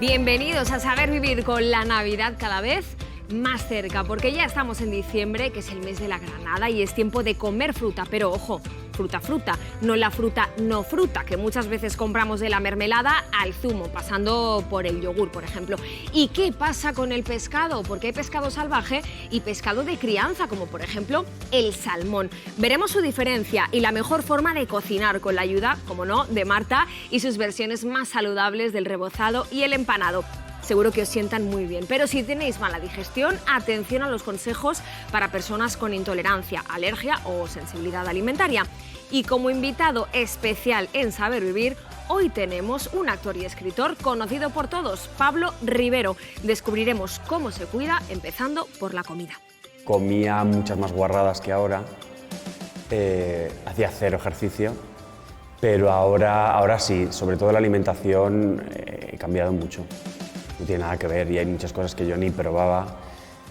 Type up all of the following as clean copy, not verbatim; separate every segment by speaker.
Speaker 1: Bienvenidos a Saber Vivir con la Navidad cada vez más cerca, porque ya estamos en diciembre, que es el mes de la granada y es tiempo de comer fruta, pero ojo, fruta, no la fruta no fruta, que muchas veces compramos de la mermelada al zumo, pasando por el yogur, por ejemplo. ¿Y qué pasa con el pescado? Porque hay pescado salvaje y pescado de crianza, como por ejemplo el salmón. Veremos su diferencia y la mejor forma de cocinar con la ayuda, como no, de Marta y sus versiones más saludables del rebozado y el empanado. Seguro que os sientan muy bien, pero si tenéis mala digestión, atención a los consejos para personas con intolerancia, alergia o sensibilidad alimentaria. Y como invitado especial en Saber Vivir, hoy tenemos un actor y escritor conocido por todos, Pablo Rivero. Descubriremos cómo se cuida, empezando por la comida.
Speaker 2: Comía muchas más guarradas que ahora, hacía cero ejercicio, pero ahora sí, sobre todo la alimentación he cambiado mucho. No tiene nada que ver y hay muchas cosas que yo ni probaba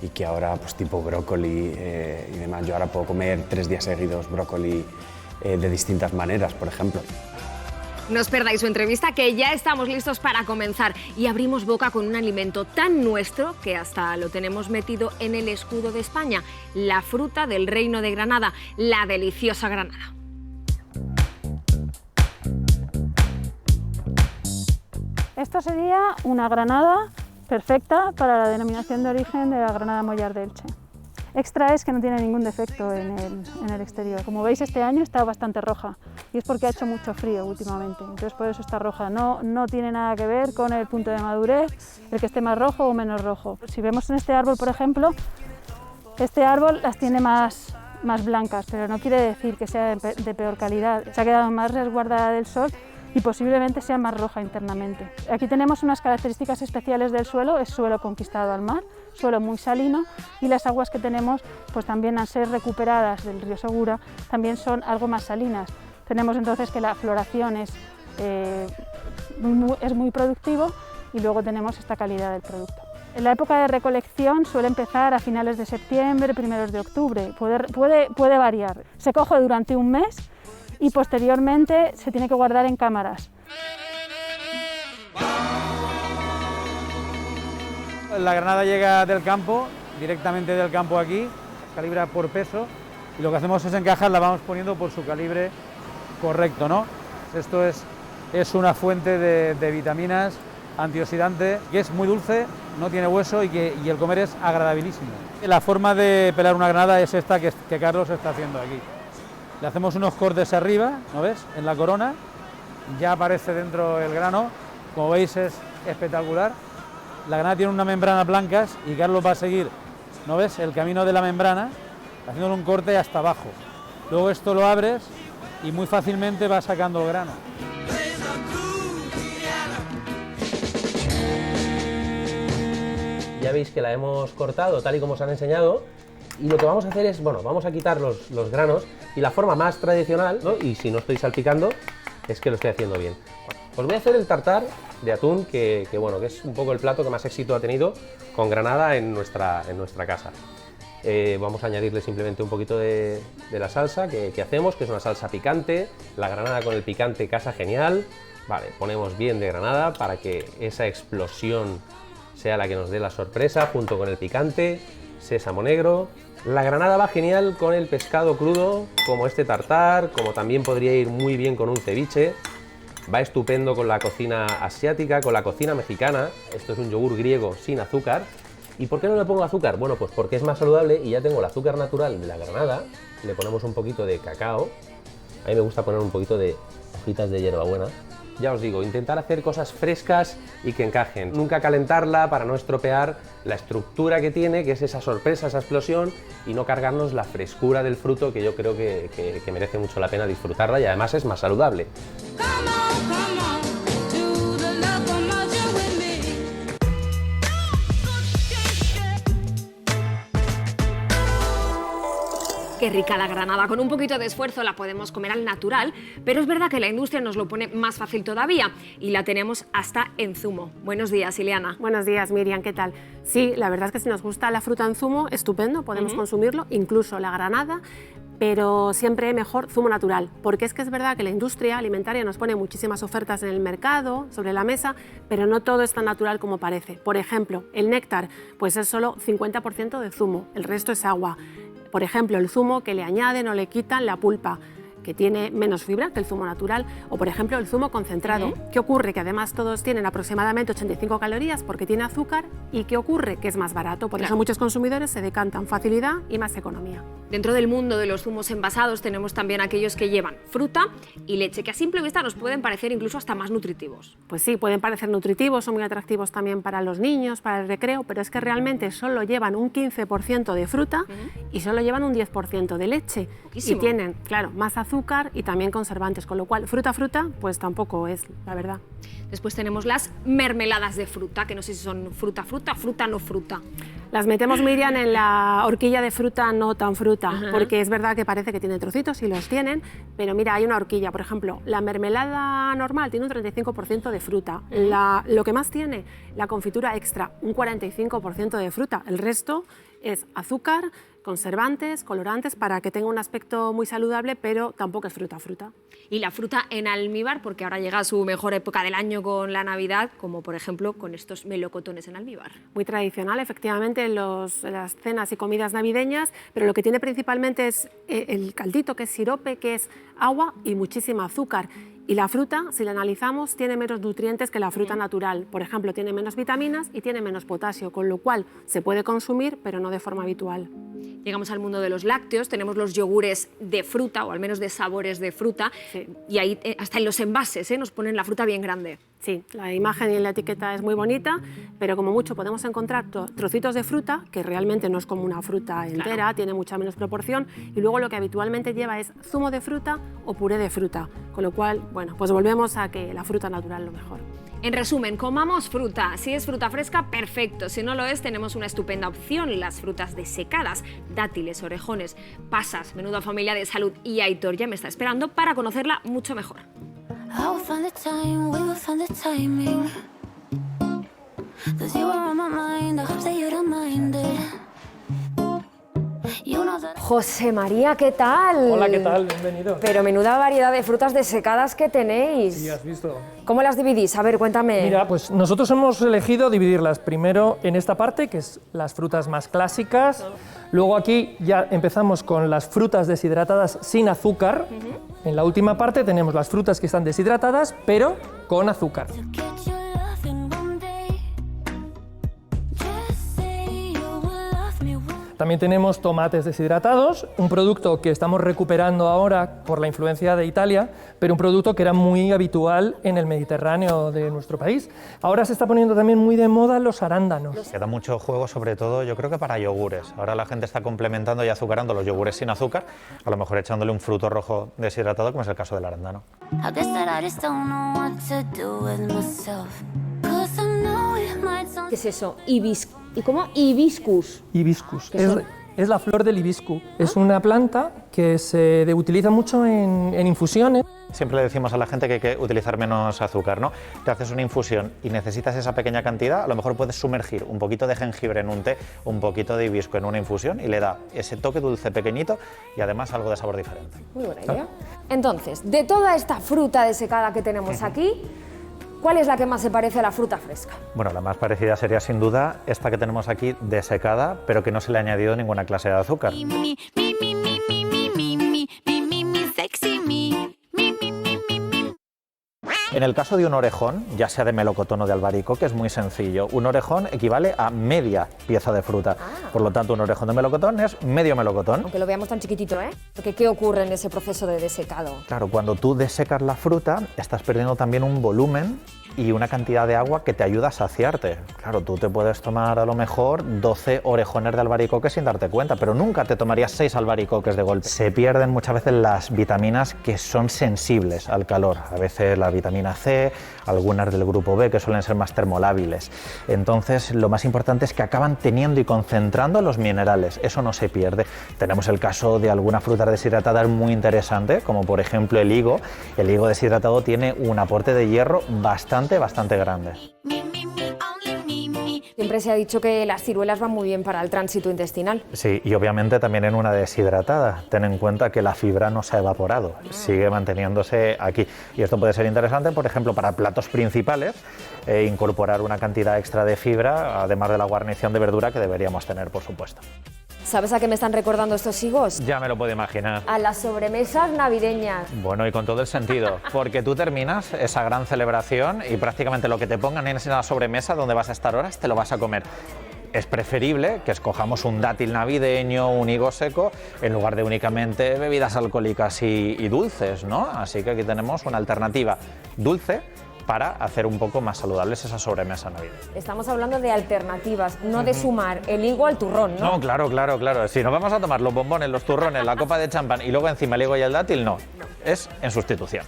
Speaker 2: y que ahora, pues tipo brócoli y demás. Yo ahora puedo comer 3 días seguidos brócoli de distintas maneras, por ejemplo.
Speaker 1: No os perdáis su entrevista, que ya estamos listos para comenzar y abrimos boca con un alimento tan nuestro que hasta lo tenemos metido en el escudo de España, la fruta del Reino de Granada, la deliciosa granada.
Speaker 3: Esta sería una granada perfecta para la denominación de origen de la Granada Mollar de Elche. Extra es que no tiene ningún defecto en el exterior. Como veis, este año está bastante roja y es porque ha hecho mucho frío últimamente, entonces por eso está roja. No tiene nada que ver con el punto de madurez, el que esté más rojo o menos rojo. Si vemos en este árbol, por ejemplo, este árbol las tiene más blancas, pero no quiere decir que sea de peor calidad. Se ha quedado más resguardada del sol y posiblemente sea más roja internamente. Aquí tenemos unas características especiales del suelo, es suelo conquistado al mar, suelo muy salino, y las aguas que tenemos, pues también al ser recuperadas del río Segura, también son algo más salinas. Tenemos entonces que la floración es muy productivo y luego tenemos esta calidad del producto. En la época de recolección suele empezar a finales de septiembre, primeros de octubre, puede variar. Se coge durante un mes y posteriormente se tiene que guardar en cámaras.
Speaker 4: La granada llega del campo, directamente del campo aquí, calibra por peso, y lo que hacemos es encajarla, vamos poniendo por su calibre correcto, ¿no? Esto es una fuente de vitaminas, antioxidante, que es muy dulce, no tiene hueso y el comer es agradabilísimo. La forma de pelar una granada es esta que Carlos está haciendo aquí. Le hacemos unos cortes arriba, ¿no ves? En la corona, ya aparece dentro el grano, como veis es espectacular. La granada tiene una membrana blancas y Carlos va a seguir, ¿no ves? El camino de la membrana, haciéndole un corte hasta abajo. Luego esto lo abres y muy fácilmente va sacando el grano.
Speaker 5: Ya veis que la hemos cortado tal y como os han enseñado. Y lo que vamos a hacer es, bueno, vamos a quitar los granos y la forma más tradicional, ¿no? Y si no estoy salpicando, es que lo estoy haciendo bien. Os voy a hacer el tartar de atún, que es un poco el plato que más éxito ha tenido con granada en nuestra casa. Vamos a añadirle simplemente un poquito de la salsa que hacemos, que es una salsa picante. La granada con el picante casa genial. Vale, ponemos bien de granada para que esa explosión sea la que nos dé la sorpresa, junto con el picante, sésamo negro. La granada va genial con el pescado crudo, como este tartar, como también podría ir muy bien con un ceviche. Va estupendo con la cocina asiática, con la cocina mexicana. Esto es un yogur griego sin azúcar. ¿Y por qué no le pongo azúcar? Bueno, pues porque es más saludable y ya tengo el azúcar natural de la granada. Le ponemos un poquito de cacao. A mí me gusta poner un poquito de hojitas de hierbabuena. Ya os digo, intentar hacer cosas frescas y que encajen. Nunca calentarla para no estropear la estructura que tiene, que es esa sorpresa, esa explosión, y no cargarnos la frescura del fruto, que yo creo que merece mucho la pena disfrutarla y además es más saludable.
Speaker 1: Qué rica la granada, con un poquito de esfuerzo la podemos comer al natural, pero es verdad que la industria nos lo pone más fácil todavía y la tenemos hasta en zumo. Buenos días, Ileana.
Speaker 6: Buenos días, Miriam, ¿qué tal? Sí, la verdad es que si nos gusta la fruta en zumo, estupendo, podemos consumirlo, incluso la granada, pero siempre mejor zumo natural, porque es que es verdad que la industria alimentaria nos pone muchísimas ofertas en el mercado, sobre la mesa, pero no todo es tan natural como parece. Por ejemplo, el néctar, pues es solo 50% de zumo, el resto es agua. Por ejemplo, el zumo que le añaden o le quitan la pulpa, que tiene menos fibra que el zumo natural, o por ejemplo el zumo concentrado. ¿Qué ocurre? Que además todos tienen aproximadamente 85 calorías porque tiene azúcar. ¿Y qué ocurre? Que es más barato, por eso muchos consumidores se decantan facilidad y más economía.
Speaker 1: Dentro del mundo de los zumos envasados tenemos también aquellos que llevan fruta y leche, que a simple vista nos pueden parecer incluso hasta más nutritivos.
Speaker 6: Pues sí, pueden parecer nutritivos, son muy atractivos también para los niños, para el recreo, pero es que realmente solo llevan un 15% de fruta y solo llevan un 10% de leche.
Speaker 1: Poquísimo.
Speaker 6: Y tienen, claro, más azúcar y también conservantes, con lo cual fruta, pues tampoco es, la verdad.
Speaker 1: Después tenemos las mermeladas de fruta, que no sé si son fruta, fruta no fruta.
Speaker 6: Las metemos, Miriam, en la horquilla de fruta no tan fruta, porque es verdad que parece que tiene trocitos y los tienen, pero mira, hay una horquilla, por ejemplo, la mermelada normal tiene un 35% de fruta, lo que más tiene, la confitura extra, un 45% de fruta, el resto es azúcar, conservantes, colorantes, para que tenga un aspecto muy saludable, pero tampoco es fruta.
Speaker 1: Y la fruta en almíbar, porque ahora llega su mejor época del año con la Navidad, como por ejemplo con estos melocotones en almíbar.
Speaker 6: Muy tradicional, efectivamente, en las cenas y comidas navideñas, pero lo que tiene principalmente es el caldito, que es sirope, que es agua y muchísima azúcar. Y la fruta, si la analizamos, tiene menos nutrientes que la fruta natural. Por ejemplo, tiene menos vitaminas y tiene menos potasio, con lo cual se puede consumir, pero no de forma habitual.
Speaker 1: Llegamos al mundo de los lácteos, tenemos los yogures de fruta, o al menos de sabores de fruta, y ahí hasta en los envases nos ponen la fruta bien grande.
Speaker 6: Sí, la imagen y la etiqueta es muy bonita, pero como mucho podemos encontrar trocitos de fruta, que realmente no es como una fruta entera, tiene mucha menos proporción, y luego lo que habitualmente lleva es zumo de fruta o puré de fruta, con lo cual, bueno, pues volvemos a que la fruta natural es lo mejor.
Speaker 1: En resumen, comamos fruta. Si es fruta fresca, perfecto. Si no lo es, tenemos una estupenda opción, las frutas desecadas, dátiles, orejones, pasas, menuda familia de Salud y Aitor ya me está esperando para conocerla mucho mejor.
Speaker 7: José María, ¿qué tal?
Speaker 8: Hola, ¿qué tal? Bienvenido.
Speaker 7: Pero menuda variedad de frutas desecadas que tenéis.
Speaker 8: Sí, has visto.
Speaker 7: ¿Cómo las dividís? A ver, cuéntame.
Speaker 8: Mira, pues nosotros hemos elegido dividirlas primero en esta parte, que es las frutas más clásicas. Luego aquí ya empezamos con las frutas deshidratadas sin azúcar. En la última parte tenemos las frutas que están deshidratadas, pero con azúcar. También tenemos tomates deshidratados, un producto que estamos recuperando ahora por la influencia de Italia, pero un producto que era muy habitual en el Mediterráneo de nuestro país. Ahora se está poniendo también muy de moda los arándanos.
Speaker 9: Queda mucho juego, sobre todo, yo creo que para yogures. Ahora la gente está complementando y azucarando los yogures sin azúcar, a lo mejor echándole un fruto rojo deshidratado, como es el caso del arándano.
Speaker 7: ¿Qué es eso? ¿Y cómo? Hibiscus.
Speaker 8: Hibiscus. Es la flor del hibisco. Es una planta que se utiliza mucho en infusiones.
Speaker 9: Siempre le decimos a la gente que hay que utilizar menos azúcar, ¿no? Te haces una infusión y necesitas esa pequeña cantidad, a lo mejor puedes sumergir un poquito de jengibre en un té, un poquito de hibisco en una infusión y le da ese toque dulce pequeñito y además algo de sabor diferente.
Speaker 7: Muy buena idea. Entonces, de toda esta fruta desecada que tenemos aquí, ¿cuál es la que más se parece a la fruta fresca?
Speaker 9: Bueno, la más parecida sería sin duda esta que tenemos aquí desecada, pero que no se le ha añadido ninguna clase de azúcar. En el caso de un orejón, ya sea de melocotón o de albaricoque, es muy sencillo. Un orejón equivale a media pieza de fruta. Por lo tanto, un orejón de melocotón es medio melocotón.
Speaker 7: Aunque lo veamos tan chiquitito, ¿eh? Porque ¿qué ocurre en ese proceso de desecado?
Speaker 9: Claro, cuando tú desecas la fruta, estás perdiendo también un volumen y una cantidad de agua que te ayuda a saciarte. Claro, tú te puedes tomar a lo mejor 12 orejones de albaricoque sin darte cuenta, pero nunca te tomarías 6 albaricoques de golpe. Se pierden muchas veces las vitaminas que son sensibles al calor. A veces la vitamina C, algunas del grupo B que suelen ser más termolábiles. Entonces, lo más importante es que acaban teniendo y concentrando los minerales. Eso no se pierde. Tenemos el caso de algunas frutas deshidratadas muy interesante, como por ejemplo el higo. El higo deshidratado tiene un aporte de hierro bastante grande.
Speaker 7: Siempre siempre se ha dicho que las ciruelas van muy bien para el tránsito intestinal.
Speaker 9: Sí, y obviamente también en una deshidratada. Ten en cuenta que la fibra no se ha evaporado, sigue manteniéndose aquí. Y esto puede ser interesante, por ejemplo, para platos principales, incorporar una cantidad extra de fibra, además de la guarnición de verdura que deberíamos tener, por supuesto.
Speaker 7: ¿Sabes a qué me están recordando estos higos?
Speaker 9: Ya me lo puedo imaginar.
Speaker 7: A las sobremesas navideñas.
Speaker 9: Bueno, y con todo el sentido, porque tú terminas esa gran celebración y prácticamente lo que te pongan en esa sobremesa donde vas a estar horas, te lo vas a comer. Es preferible que escojamos un dátil navideño, un higo seco, en lugar de únicamente bebidas alcohólicas y dulces, ¿no? Así que aquí tenemos una alternativa dulce para hacer un poco más saludables esa sobremesa navideña.
Speaker 7: Estamos hablando de alternativas, no de sumar el higo al turrón, ¿no?
Speaker 9: No, claro. Si nos vamos a tomar los bombones, los turrones, la copa de champán y luego encima el higo y el dátil, no. Es en sustitución.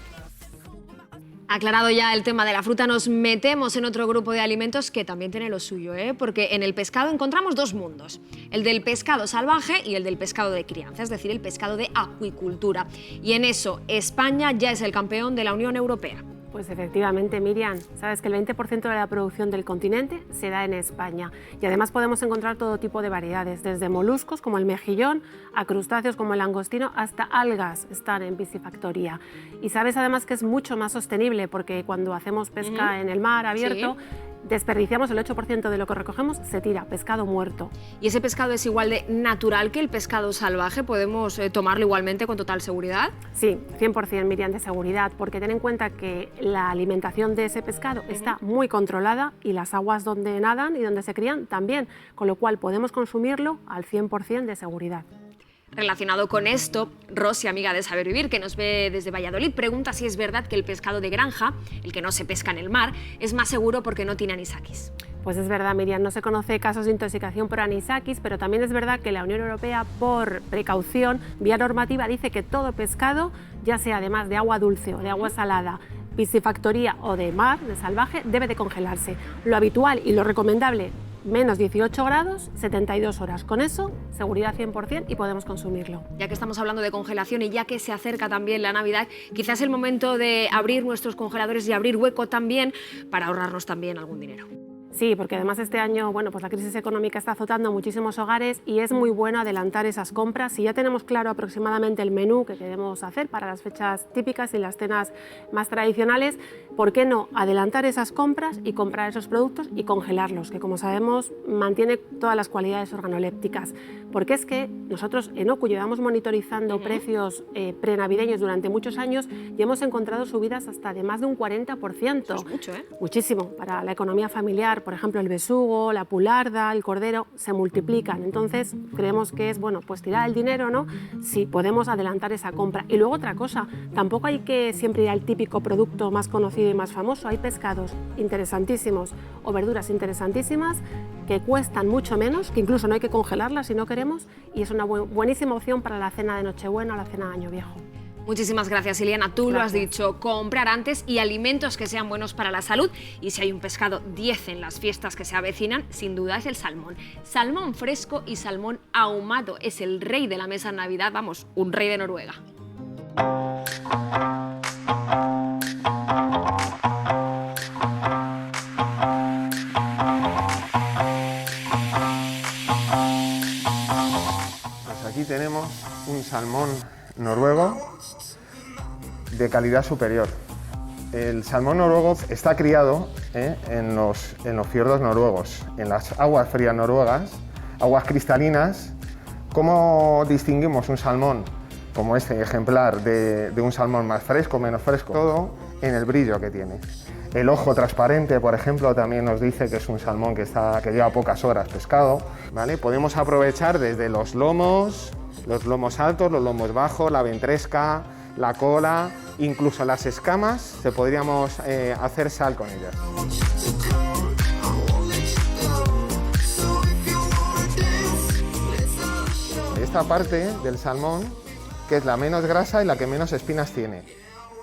Speaker 1: Aclarado ya el tema de la fruta, nos metemos en otro grupo de alimentos que también tiene lo suyo, ¿eh? Porque en el pescado encontramos dos mundos, el del pescado salvaje y el del pescado de crianza, es decir, el pescado de acuicultura. Y en eso España ya es el campeón de la Unión Europea.
Speaker 6: Pues efectivamente, Miriam, sabes que el 20% de la producción del continente se da en España y además podemos encontrar todo tipo de variedades, desde moluscos como el mejillón, a crustáceos como el langostino, hasta algas están en piscifactoría. Y sabes además que es mucho más sostenible porque cuando hacemos pesca en el mar abierto, desperdiciamos el 8% de lo que recogemos, se tira, pescado muerto.
Speaker 1: ¿Y ese pescado es igual de natural que el pescado salvaje? ¿Podemos tomarlo igualmente con total seguridad?
Speaker 6: Sí, 100% Miriam, de seguridad, porque ten en cuenta que la alimentación de ese pescado está muy controlada y las aguas donde nadan y donde se crían también, con lo cual podemos consumirlo al 100% de seguridad.
Speaker 1: Relacionado con esto, Rosy, amiga de Saber Vivir, que nos ve desde Valladolid, pregunta si es verdad que el pescado de granja, el que no se pesca en el mar, es más seguro porque no tiene anisakis.
Speaker 6: Pues es verdad, Miriam, no se conoce casos de intoxicación por anisakis, pero también es verdad que la Unión Europea, por precaución, vía normativa, dice que todo pescado, ya sea además de agua dulce o de agua salada, piscifactoría o de mar, de salvaje, debe de congelarse. Lo habitual y lo recomendable, menos 18 grados, 72 horas. Con eso, seguridad 100% y podemos consumirlo.
Speaker 1: Ya que estamos hablando de congelación y ya que se acerca también la Navidad, quizás es el momento de abrir nuestros congeladores y abrir hueco también para ahorrarnos también algún dinero.
Speaker 6: Sí, porque además este año, bueno, pues la crisis económica está azotando muchísimos hogares y es muy bueno adelantar esas compras. Si ya tenemos claro aproximadamente el menú que queremos hacer para las fechas típicas y las cenas más tradicionales, ¿por qué no adelantar esas compras y comprar esos productos y congelarlos? Que como sabemos mantiene todas las cualidades organolépticas. Porque es que nosotros en OCU llevamos monitorizando precios prenavideños durante muchos años y hemos encontrado subidas hasta de más de un 40%.
Speaker 1: Eso es mucho, ¿eh?
Speaker 6: Muchísimo. Para la economía familiar, por ejemplo, el besugo, la pularda, el cordero, se multiplican. Entonces, creemos que es, bueno, pues tirar el dinero, ¿no? Si podemos adelantar esa compra. Y luego otra cosa, tampoco hay que siempre ir al típico producto más conocido y más famoso. Hay pescados interesantísimos o verduras interesantísimas que cuestan mucho menos, que incluso no hay que congelarlas si no queremos, y es una buenísima opción para la cena de Nochebuena o la cena de Año Viejo.
Speaker 1: Muchísimas gracias, Ileana. Tú lo has dicho, comprar antes y alimentos que sean buenos para la salud. Y si hay un pescado 10 en las fiestas que se avecinan, sin duda es el salmón. Salmón fresco y salmón ahumado. Es el rey de la mesa en Navidad, vamos, un rey de Noruega.
Speaker 10: Pues aquí tenemos un salmón noruego de calidad superior. El salmón noruego está criado en los fiordos noruegos, en las aguas frías noruegas, aguas cristalinas. ¿Cómo distinguimos un salmón como este ejemplar de un salmón más fresco, menos fresco? Todo en el brillo que tiene. El ojo transparente, por ejemplo, también nos dice que es un salmón que lleva pocas horas pescado, ¿vale? Podemos aprovechar desde los lomos altos, los lomos bajos, la ventresca, la cola, incluso las escamas, podríamos hacer sal con ellas. Esta parte del salmón, que es la menos grasa y la que menos espinas tiene.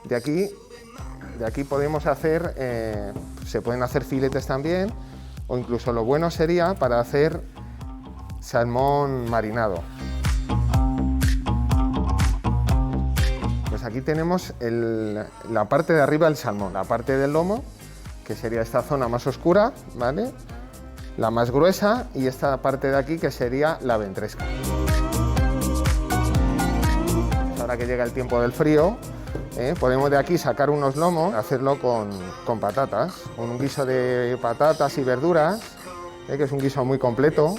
Speaker 10: De aquí podemos hacer, se pueden hacer filetes también, o incluso lo bueno sería para hacer salmón marinado. Pues aquí tenemos la parte de arriba del salmón, la parte del lomo, que sería esta zona más oscura, ¿vale? la más gruesa, y esta parte de aquí que sería la ventresca. Ahora que llega el tiempo del frío, podemos de aquí sacar unos lomos, hacerlo con patatas, con un guiso de patatas y verduras, que es un guiso muy completo.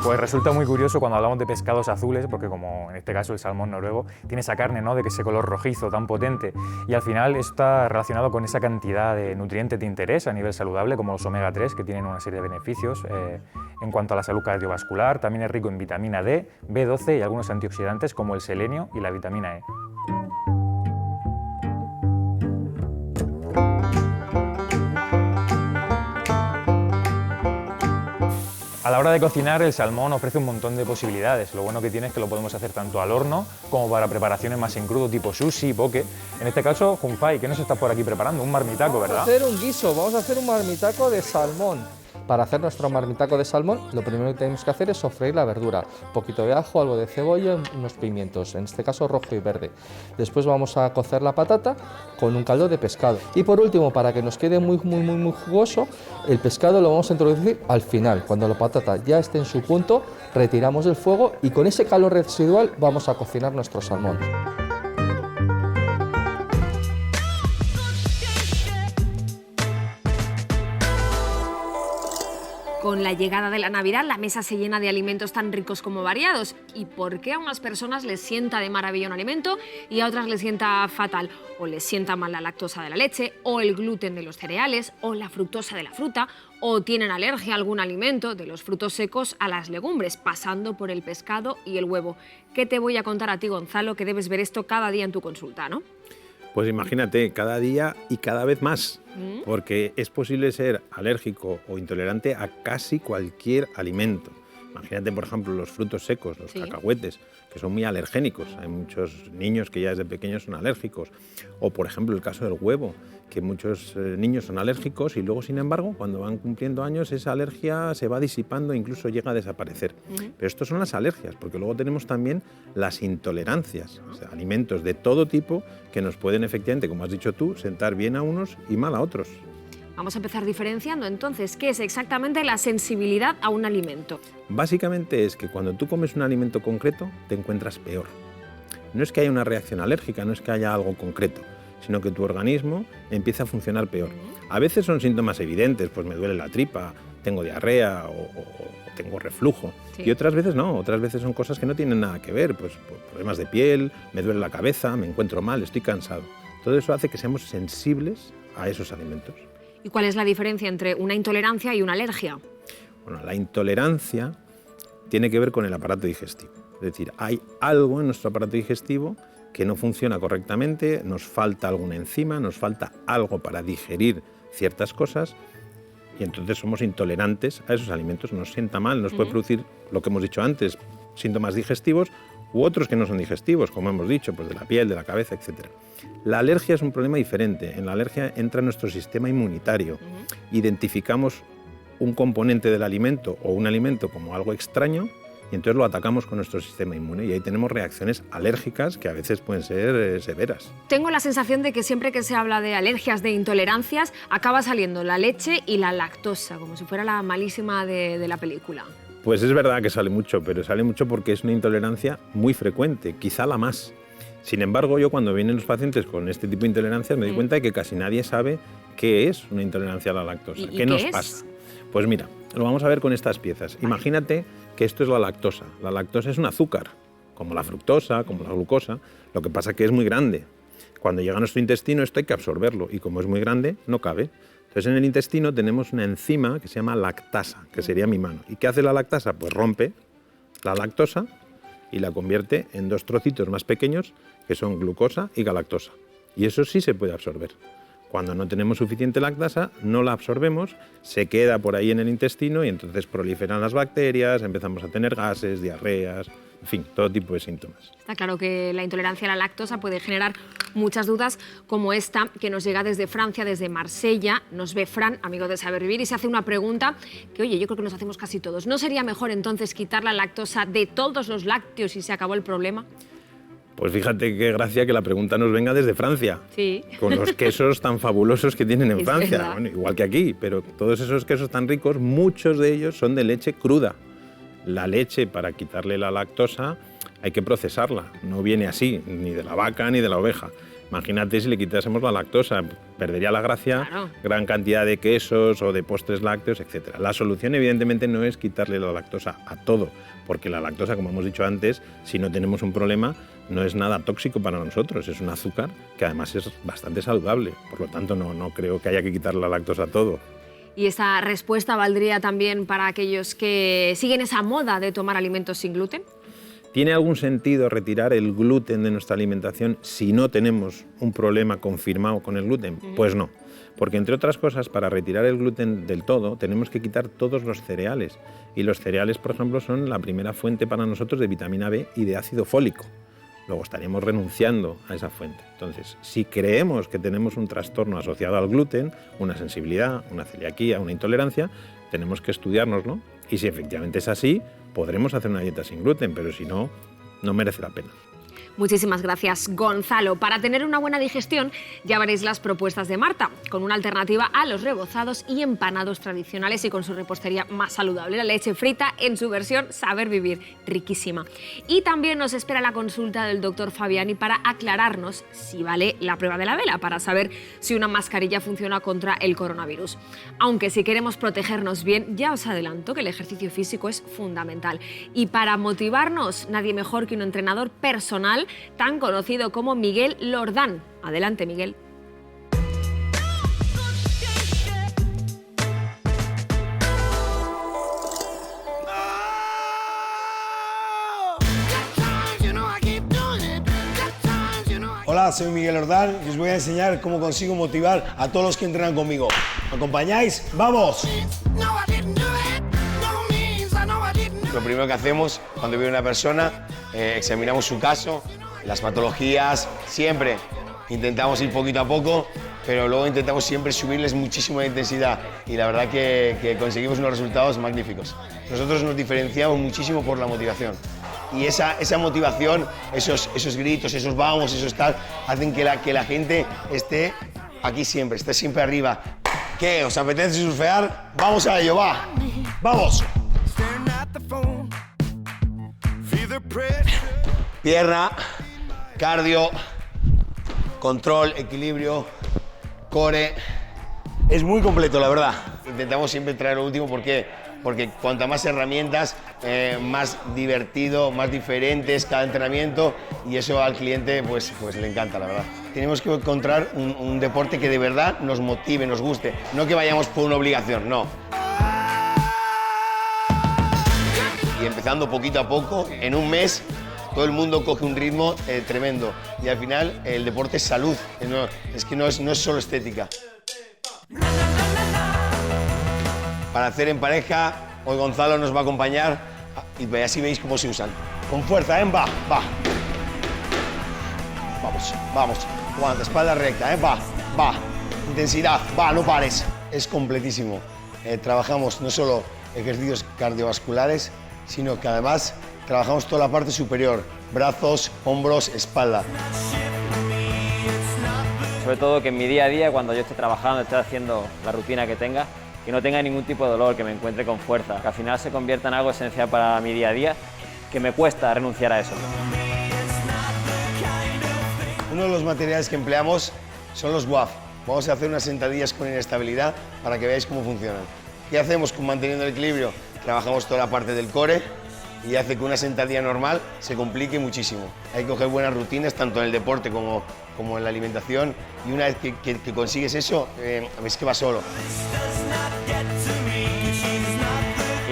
Speaker 11: Pues resulta muy curioso cuando hablamos de pescados azules, porque como en este caso el salmón noruego tiene esa carne, ¿no?, de ese color rojizo tan potente, y al final está relacionado con esa cantidad de nutrientes de interés a nivel saludable, como los omega 3, que tienen una serie de beneficios en cuanto a la salud cardiovascular. También es rico en vitamina D, B12 y algunos antioxidantes como el selenio y la vitamina E. A la hora de cocinar, el salmón ofrece un montón de posibilidades. Lo bueno que tiene es que lo podemos hacer tanto al horno como para preparaciones más en crudo, tipo sushi, poke. En este caso, Junfai, ¿qué nos estás por aquí preparando? Un marmitaco, ¿verdad?
Speaker 8: Vamos a hacer un guiso, vamos a hacer un marmitaco de salmón. Para hacer nuestro marmitaco de salmón, lo primero que tenemos que hacer es sofreír la verdura. Un poquito de ajo, algo de cebolla, unos pimientos, en este caso rojo y verde. Después vamos a cocer la patata con un caldo de pescado. Y por último, para que nos quede muy jugoso, el pescado lo vamos a introducir al final. Cuando la patata ya esté en su punto, retiramos del fuego y con ese calor residual vamos a cocinar nuestro salmón.
Speaker 1: Con la llegada de la Navidad, la mesa se llena de alimentos tan ricos como variados. ¿Y por qué a unas personas les sienta de maravilla un alimento y a otras les sienta fatal? O les sienta mal la lactosa de la leche, o el gluten de los cereales, o la fructosa de la fruta, o tienen alergia a algún alimento, de los frutos secos a las legumbres, pasando por el pescado y el huevo. ¿Qué te voy a contar a ti, Gonzalo, que debes ver esto cada día en tu consulta, ¿no?
Speaker 12: Pues imagínate, cada día y cada vez más, porque es posible ser alérgico o intolerante a casi cualquier alimento. Imagínate, por ejemplo, los frutos secos, los cacahuetes, que son muy alergénicos. Hay muchos niños que ya desde pequeños son alérgicos. O, por ejemplo, el caso del huevo, que muchos niños son alérgicos y luego, sin embargo, cuando van cumpliendo años, esa alergia se va disipando e incluso llega a desaparecer. Pero estos son las alergias, porque luego tenemos también las intolerancias, o sea, alimentos de todo tipo que nos pueden efectivamente, como has dicho tú, sentar bien a unos y mal a otros.
Speaker 1: Vamos a empezar diferenciando entonces, ¿qué es exactamente la sensibilidad a un alimento?
Speaker 12: Básicamente es que cuando tú comes un alimento concreto, te encuentras peor. No es que haya una reacción alérgica, no es que haya algo concreto, sino que tu organismo empieza a funcionar peor. A veces son síntomas evidentes, pues me duele la tripa, tengo diarrea o tengo reflujo. Sí. Y otras veces no, otras veces son cosas que no tienen nada que ver, pues problemas de piel, me duele la cabeza, me encuentro mal, estoy cansado. Todo eso hace que seamos sensibles a esos alimentos.
Speaker 1: ¿Y cuál es la diferencia entre una intolerancia y una alergia?
Speaker 12: Bueno, la intolerancia tiene que ver con el aparato digestivo. Es decir, hay algo en nuestro aparato digestivo que no funciona correctamente, nos falta alguna enzima, nos falta algo para digerir ciertas cosas y entonces somos intolerantes a esos alimentos. Nos sienta mal, nos puede producir lo que hemos dicho antes, síntomas digestivos u otros que no son digestivos, como hemos dicho, pues de la piel, de la cabeza, etc. La alergia es un problema diferente. En la alergia entra nuestro sistema inmunitario. Identificamos un componente del alimento o un alimento como algo extraño y entonces lo atacamos con nuestro sistema inmune y ahí tenemos reacciones alérgicas que a veces pueden ser severas.
Speaker 1: Tengo la sensación de que siempre que se habla de alergias, de intolerancias, acaba saliendo la leche y la lactosa, como si fuera la malísima de la película.
Speaker 12: Pues es verdad que sale mucho, pero sale mucho porque es una intolerancia muy frecuente, quizá la más. Sin embargo, yo cuando vienen los pacientes con este tipo de intolerancias me doy cuenta de que casi nadie sabe qué es una intolerancia a la lactosa. ¿Qué nos pasa? Pues mira, lo vamos a ver con estas piezas. Vale. Imagínate que esto es la lactosa. La lactosa es un azúcar, como la fructosa, como la glucosa. Lo que pasa es que es muy grande. Cuando llega a nuestro intestino esto hay que absorberlo y como es muy grande no cabe. Entonces en el intestino tenemos una enzima que se llama lactasa, que sería mi mano. ¿Y qué hace la lactasa? Pues rompe la lactosa y la convierte en dos trocitos más pequeños que son glucosa y galactosa. Y eso sí se puede absorber. Cuando no tenemos suficiente lactasa, no la absorbemos, se queda por ahí en el intestino y entonces proliferan las bacterias, empezamos a tener gases, diarreas, en fin, todo tipo de síntomas.
Speaker 1: Está claro que la intolerancia a la lactosa puede generar muchas dudas, como esta que nos llega desde Francia, desde Marsella. Nos ve Fran, amigo de Saber Vivir, y se hace una pregunta que, oye, yo creo que nos hacemos casi todos. ¿No sería mejor entonces quitar la lactosa de todos los lácteos y se acabó el problema?
Speaker 12: Pues fíjate qué gracia que la pregunta nos venga desde Francia,
Speaker 1: Sí.
Speaker 12: con los quesos tan fabulosos que tienen en
Speaker 1: Es
Speaker 12: Francia,
Speaker 1: verdad.
Speaker 12: bueno, igual que aquí, pero todos esos quesos tan ricos, muchos de ellos son de leche cruda. La leche, para quitarle la lactosa, hay que procesarla, no viene así, ni de la vaca ni de la oveja. Imagínate si le quitásemos la lactosa, perdería la gracia,
Speaker 1: Claro.
Speaker 12: gran cantidad de quesos o de postres lácteos, etc. La solución evidentemente no es quitarle la lactosa a todo, porque la lactosa, como hemos dicho antes, si no tenemos un problema, no es nada tóxico para nosotros, es un azúcar que además es bastante saludable, por lo tanto no creo que haya que quitarle la lactosa a todo.
Speaker 1: Y esta respuesta valdría también para aquellos que siguen esa moda de tomar alimentos sin gluten.
Speaker 12: ¿Tiene algún sentido retirar el gluten de nuestra alimentación si no tenemos un problema confirmado con el gluten? Pues no, porque entre otras cosas, para retirar el gluten del todo, tenemos que quitar todos los cereales. Y los cereales, por ejemplo, son la primera fuente para nosotros de vitamina B y de ácido fólico. Luego estaríamos renunciando a esa fuente. Entonces, si creemos que tenemos un trastorno asociado al gluten, una sensibilidad, una celiaquía, una intolerancia, tenemos que estudiárnoslo. Y si efectivamente es así, podremos hacer una dieta sin gluten, pero si no, no merece la pena.
Speaker 1: Muchísimas gracias, Gonzalo. Para tener una buena digestión, ya veréis las propuestas de Marta, con una alternativa a los rebozados y empanados tradicionales y con su repostería más saludable, la leche frita en su versión Saber Vivir, riquísima. Y también nos espera la consulta del doctor Fabiani para aclararnos si vale la prueba de la vela, para saber si una mascarilla funciona contra el coronavirus. Aunque si queremos protegernos bien, ya os adelanto que el ejercicio físico es fundamental. Y para motivarnos, nadie mejor que un entrenador personal tan conocido como Miguel Lordán. Adelante, Miguel.
Speaker 13: Hola, soy Miguel Lordán y os voy a enseñar cómo consigo motivar a todos los que entrenan conmigo. ¿Me acompañáis? ¡Vamos! Lo primero que hacemos cuando viene una persona, examinamos su caso, las patologías, siempre intentamos ir poquito a poco, pero luego intentamos siempre subirles muchísimo la intensidad y la verdad que conseguimos unos resultados magníficos. Nosotros nos diferenciamos muchísimo por la motivación y esa motivación, esos gritos, esos vamos, esos tal, hacen que la gente esté aquí siempre, esté siempre arriba. ¿Qué? ¿Os apetece surfear? ¡Vamos a ello, va! ¡Vamos! Pierna, cardio, control, equilibrio, core. Es muy completo, la verdad. Intentamos siempre traer lo último, ¿por qué? Porque cuanto más herramientas, más divertido, más diferentes cada entrenamiento y eso al cliente pues le encanta, la verdad. Tenemos que encontrar un deporte que de verdad nos motive, nos guste, no que vayamos por una obligación, no. Y empezando poquito a poco, en un mes todo el mundo coge un ritmo tremendo y al final el deporte es salud, no es solo estética. Para hacer en pareja, hoy Gonzalo nos va a acompañar y así veis cómo se usan. Con fuerza, va, va. Vamos, vamos. Aguanta, espalda recta, va, va. Intensidad, va, no pares. Es completísimo. Trabajamos no solo ejercicios cardiovasculares, sino que además trabajamos toda la parte superior, brazos, hombros, espalda.
Speaker 14: Sobre todo que en mi día a día, cuando yo esté trabajando, esté haciendo la rutina que tenga, que no tenga ningún tipo de dolor, que me encuentre con fuerza, que al final se convierta en algo esencial para mi día a día, que me cuesta renunciar a eso.
Speaker 13: Uno de los materiales que empleamos son los WAF. Vamos a hacer unas sentadillas con inestabilidad para que veáis cómo funcionan. ¿Qué hacemos con manteniendo el equilibrio? Trabajamos toda la parte del core y hace que una sentadilla normal se complique muchísimo. Hay que coger buenas rutinas, tanto en el deporte como en la alimentación, y una vez que consigues eso, ves que va solo.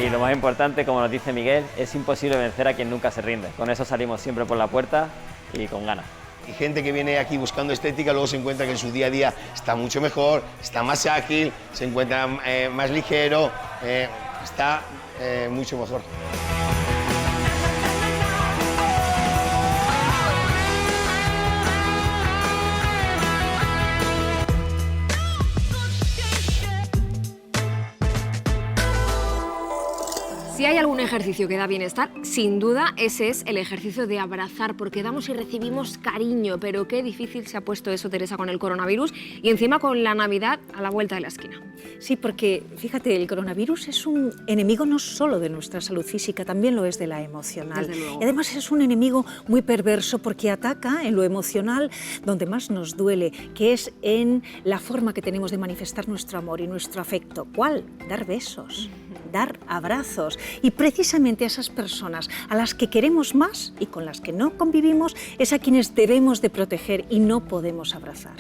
Speaker 14: Y lo más importante, como nos dice Miguel, es imposible vencer a quien nunca se rinde. Con eso salimos siempre por la puerta y con ganas.
Speaker 13: Y gente que viene aquí buscando estética luego se encuentra que en su día a día está mucho mejor, está más ágil, se encuentra más ligero, está mucho mejor.
Speaker 1: ejercicio que da bienestar, sin duda ese es el ejercicio de abrazar, porque damos y recibimos cariño, pero qué difícil se ha puesto eso, Teresa, con el coronavirus y encima con la Navidad a la vuelta de la esquina.
Speaker 15: Sí, porque fíjate, el coronavirus es un enemigo no solo de nuestra salud física, también lo es de la emocional.
Speaker 1: Desde luego.
Speaker 15: Y además es un enemigo muy perverso porque ataca en lo emocional donde más nos duele, que es en la forma que tenemos de manifestar nuestro amor y nuestro afecto. ¿Cuál? Dar besos, dar abrazos. Y precisamente a esas personas a las que queremos más y con las que no convivimos es a quienes debemos de proteger y no podemos abrazar.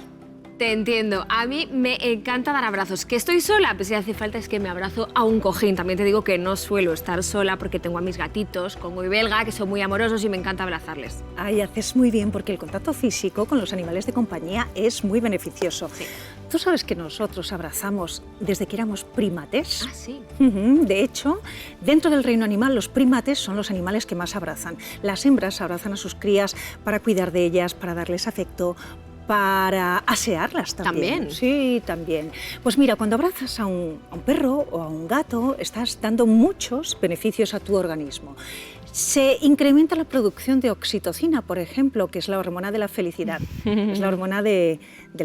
Speaker 1: Te entiendo. A mí me encanta dar abrazos. ¿Que estoy sola? Pues si hace falta es que me abrazo a un cojín. También te digo que no suelo estar sola porque tengo a mis gatitos, Congo y Belga, que son muy amorosos y me encanta abrazarles.
Speaker 15: Ay, haces muy bien porque el contacto físico con los animales de compañía es muy beneficioso.
Speaker 1: Sí.
Speaker 15: ¿Tú sabes que nosotros abrazamos desde que éramos primates?
Speaker 1: Ah, sí.
Speaker 15: De hecho, dentro del reino animal, los primates son los animales que más abrazan. Las hembras abrazan a sus crías para cuidar de ellas, para darles afecto, para asearlas también.
Speaker 1: ¿También?
Speaker 15: Sí, también. Pues mira, cuando abrazas a un perro o a un gato, estás dando muchos beneficios a tu organismo. Se incrementa la producción de oxitocina, por ejemplo, que es la hormona de la felicidad, es la hormona del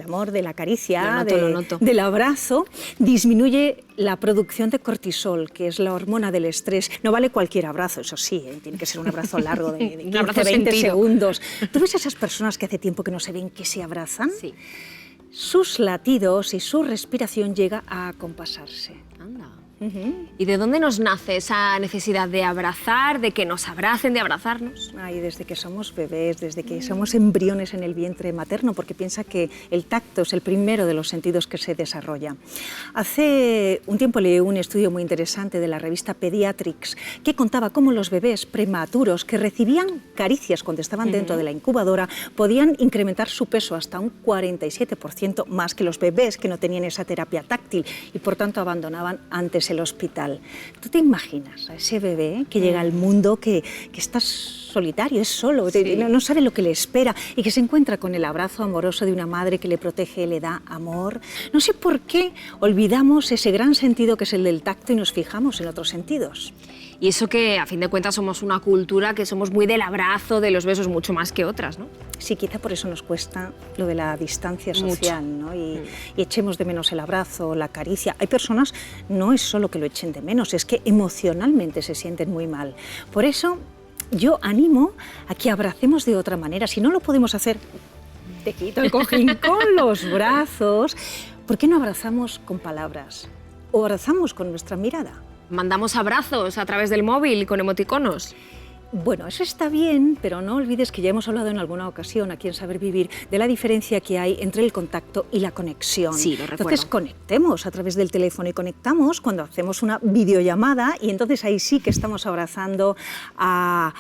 Speaker 15: amor, de la caricia,
Speaker 1: Lo noto.
Speaker 15: del abrazo. Disminuye la producción de cortisol, que es la hormona del estrés. No vale cualquier abrazo, eso sí, tiene que ser un abrazo largo de 15,
Speaker 1: abrazo
Speaker 15: 20
Speaker 1: sentido.
Speaker 15: segundos. ¿Tú ves a esas personas que hace tiempo que no se ven, que se abrazan?
Speaker 1: Sí.
Speaker 15: Sus latidos y su respiración llega a acompasarse.
Speaker 1: Anda. ¿Y de dónde nos nace esa necesidad de abrazar, de que nos abracen, de abrazarnos?
Speaker 15: Ay, desde que somos bebés, desde que somos embriones en el vientre materno, porque piensa que el tacto es el primero de los sentidos que se desarrolla. Hace un tiempo leí un estudio muy interesante de la revista Pediatrics que contaba cómo los bebés prematuros que recibían caricias cuando estaban dentro de la incubadora podían incrementar su peso hasta un 47% más que los bebés que no tenían esa terapia táctil y por tanto abandonaban antes el hospital. ¿Tú te imaginas a ese bebé que llega al mundo, que está solitario, es solo,
Speaker 1: Sí.
Speaker 15: no sabe lo que le espera y que se encuentra con el abrazo amoroso de una madre que le protege, le da amor? No sé por qué olvidamos ese gran sentido que es el del tacto y nos fijamos en otros sentidos.
Speaker 1: Y eso que, a fin de cuentas, somos una cultura que somos muy del abrazo, de los besos, mucho más que otras, ¿no?
Speaker 15: Sí, quizá por eso nos cuesta lo de la distancia social, ¿no? Y echemos de menos el abrazo, la caricia. Hay personas, no es solo que lo echen de menos, es que emocionalmente se sienten muy mal. Por eso yo animo a que abracemos de otra manera. Si no lo podemos hacer, te quito el cojín con los brazos. ¿Por qué no abrazamos con palabras? O abrazamos con nuestra mirada.
Speaker 1: Mandamos abrazos a través del móvil con emoticonos.
Speaker 15: Bueno, eso está bien, pero no olvides que ya hemos hablado en alguna ocasión aquí en Saber Vivir de la diferencia que hay entre el contacto y la conexión.
Speaker 1: Sí, lo recuerdo.
Speaker 15: Entonces conectemos a través del teléfono y conectamos cuando hacemos una videollamada y entonces ahí sí que estamos abrazando a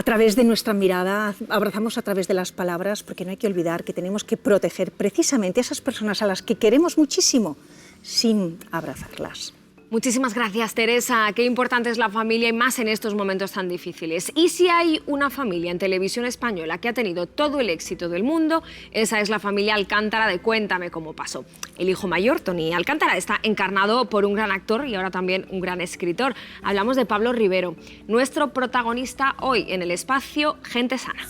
Speaker 15: través de nuestra mirada, abrazamos a través de las palabras, porque no hay que olvidar que tenemos que proteger precisamente a esas personas a las que queremos muchísimo sin abrazarlas.
Speaker 1: Muchísimas gracias, Teresa. Qué importante es la familia y más en estos momentos tan difíciles. Y si hay una familia en televisión española que ha tenido todo el éxito del mundo, esa es la familia Alcántara de Cuéntame cómo pasó. El hijo mayor, Tony Alcántara, está encarnado por un gran actor y ahora también un gran escritor. Hablamos de Pablo Rivero, nuestro protagonista hoy en el espacio Gente Sana.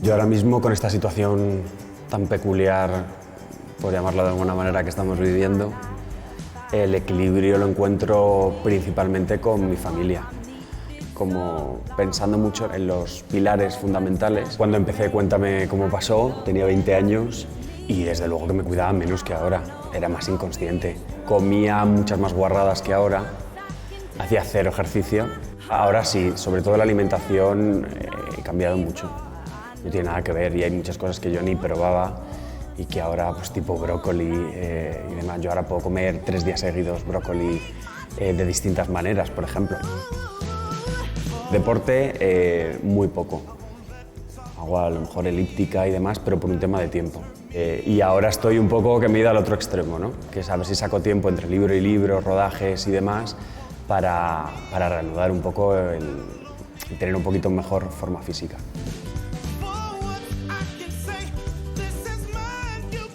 Speaker 2: Yo ahora mismo con esta situación tan peculiar, por llamarlo de alguna manera, que estamos viviendo, el equilibrio lo encuentro principalmente con mi familia, como pensando mucho en los pilares fundamentales. Cuando empecé Cuéntame cómo pasó, tenía 20 años y desde luego que me cuidaba menos que ahora, era más inconsciente. Comía muchas más guarradas que ahora, hacía cero ejercicio. Ahora sí, sobre todo la alimentación he cambiado mucho. No tiene nada que ver y hay muchas cosas que yo ni probaba y que ahora, pues tipo brócoli y demás. Yo ahora puedo comer 3 días seguidos brócoli de distintas maneras, por ejemplo. Deporte, muy poco. Hago a lo mejor elíptica y demás, pero por un tema de tiempo. Y ahora estoy un poco que me he ido al otro extremo, ¿no? Que es a ver si saco tiempo entre libro y libro, rodajes y demás, para reanudar un poco y tener un poquito mejor forma física.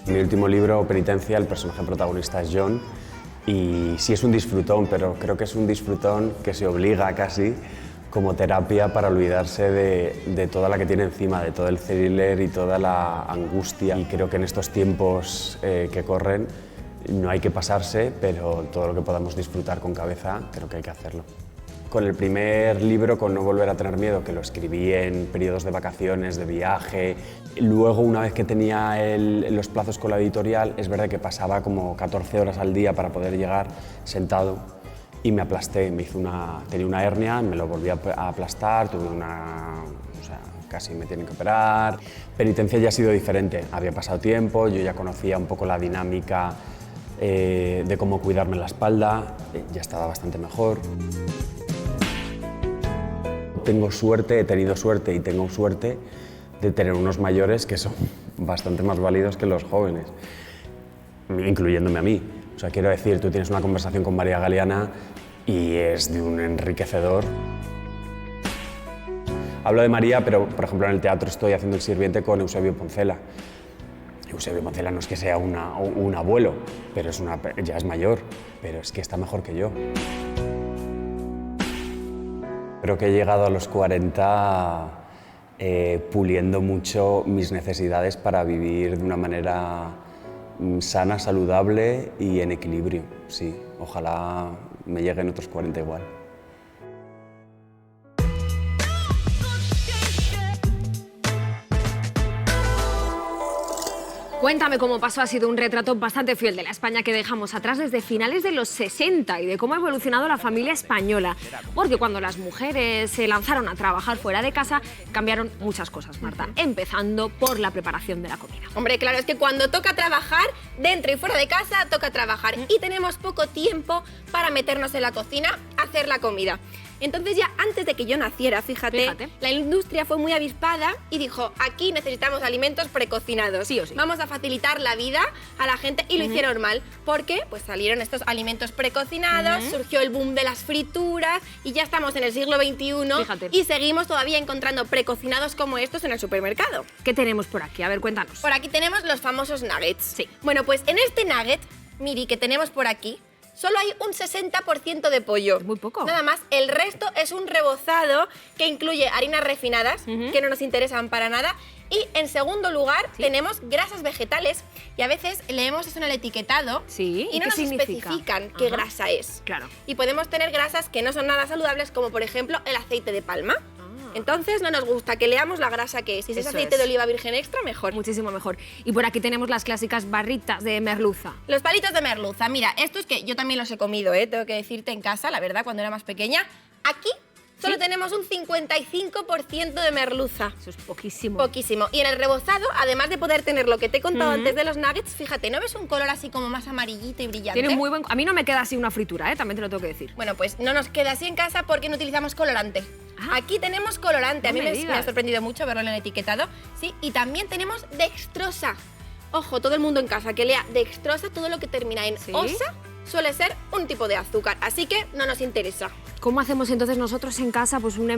Speaker 2: En mi último libro, Penitencia, el personaje protagonista es John, y sí es un disfrutón, pero creo que es un disfrutón que se obliga casi como terapia para olvidarse de toda la que tiene encima, de todo el thriller y toda la angustia. Y creo que en estos tiempos que corren no hay que pasarse, pero todo lo que podamos disfrutar con cabeza, creo que hay que hacerlo. Con el primer libro, con No volver a tener miedo, que lo escribí en periodos de vacaciones, de viaje. Luego, una vez que tenía los plazos con la editorial, es verdad que pasaba como 14 horas al día para poder llegar sentado y me aplasté. Tenía una hernia, me lo volví a aplastar, casi me tienen que operar. Penitencia ya ha sido diferente, había pasado tiempo, yo ya conocía un poco la dinámica de cómo cuidarme la espalda, ya estaba bastante mejor. Tengo suerte, he tenido suerte y tengo suerte de tener unos mayores que son bastante más válidos que los jóvenes, incluyéndome a mí. O sea, quiero decir, tú tienes una conversación con María Galeana y es de un enriquecedor. Hablo de María, pero por ejemplo en el teatro estoy haciendo El sirviente con Eusebio Poncela. Eusebio Poncela no es que sea un abuelo, pero ya es mayor, pero es que está mejor que yo. Creo que he llegado a los 40 puliendo mucho mis necesidades para vivir de una manera sana, saludable y en equilibrio. Sí, ojalá me lleguen otros 40 igual.
Speaker 1: Cuéntame cómo pasó, ha sido un retrato bastante fiel de la España que dejamos atrás desde finales de los 60 y de cómo ha evolucionado la familia española. Porque cuando las mujeres se lanzaron a trabajar fuera de casa, cambiaron muchas cosas, Marta, empezando por la preparación de la comida.
Speaker 16: Hombre, claro, es que cuando toca trabajar, dentro y fuera de casa, toca trabajar. Y tenemos poco tiempo para meternos en la cocina a hacer la comida. Entonces ya antes de que yo naciera, fíjate, la industria fue muy avispada y dijo, aquí necesitamos alimentos precocinados.
Speaker 1: Sí o sí.
Speaker 16: Vamos a facilitar la vida a la gente y lo hicieron mal. ¿Por qué? Pues salieron estos alimentos precocinados, surgió el boom de las frituras y ya estamos en el siglo XXI y seguimos todavía encontrando precocinados como estos en el supermercado.
Speaker 1: ¿Qué tenemos por aquí? A ver, cuéntanos.
Speaker 16: Por aquí tenemos los famosos nuggets.
Speaker 1: Sí.
Speaker 16: Bueno, pues en este nugget, Miri, que tenemos por aquí, solo hay un 60% de pollo.
Speaker 1: Muy poco.
Speaker 16: Nada más, el resto es un rebozado que incluye harinas refinadas, que no nos interesan para nada. Y en segundo lugar tenemos grasas vegetales y a veces leemos eso en el etiquetado y no nos especifican qué grasa es.
Speaker 1: Claro.
Speaker 16: Y podemos tener grasas que no son nada saludables, como por ejemplo el aceite de palma. Entonces no nos gusta que leamos la grasa que es. Si es aceite de oliva virgen extra, mejor.
Speaker 1: Muchísimo mejor. Y por aquí tenemos las clásicas barritas de merluza.
Speaker 16: Los palitos de merluza. Mira, estos que yo también los he comido, tengo que decirte, en casa, la verdad, cuando era más pequeña. Aquí solo tenemos un 55% de merluza.
Speaker 1: Eso es poquísimo.
Speaker 16: Poquísimo. Y en el rebozado, además de poder tener lo que te he contado antes de los nuggets, fíjate, ¿no ves un color así como más amarillito y brillante?
Speaker 1: Tiene muy buen... A mí no me queda así una fritura, también te lo tengo que decir.
Speaker 16: Bueno, pues no nos queda así en casa porque no utilizamos colorante. Aquí tenemos colorante, a mí me ha sorprendido mucho verlo en el etiquetado. Sí, y también tenemos dextrosa. Ojo, todo el mundo en casa que lea dextrosa, todo lo que termina en osa suele ser un tipo de azúcar, así que no nos interesa.
Speaker 1: ¿Cómo hacemos entonces nosotros en casa pues un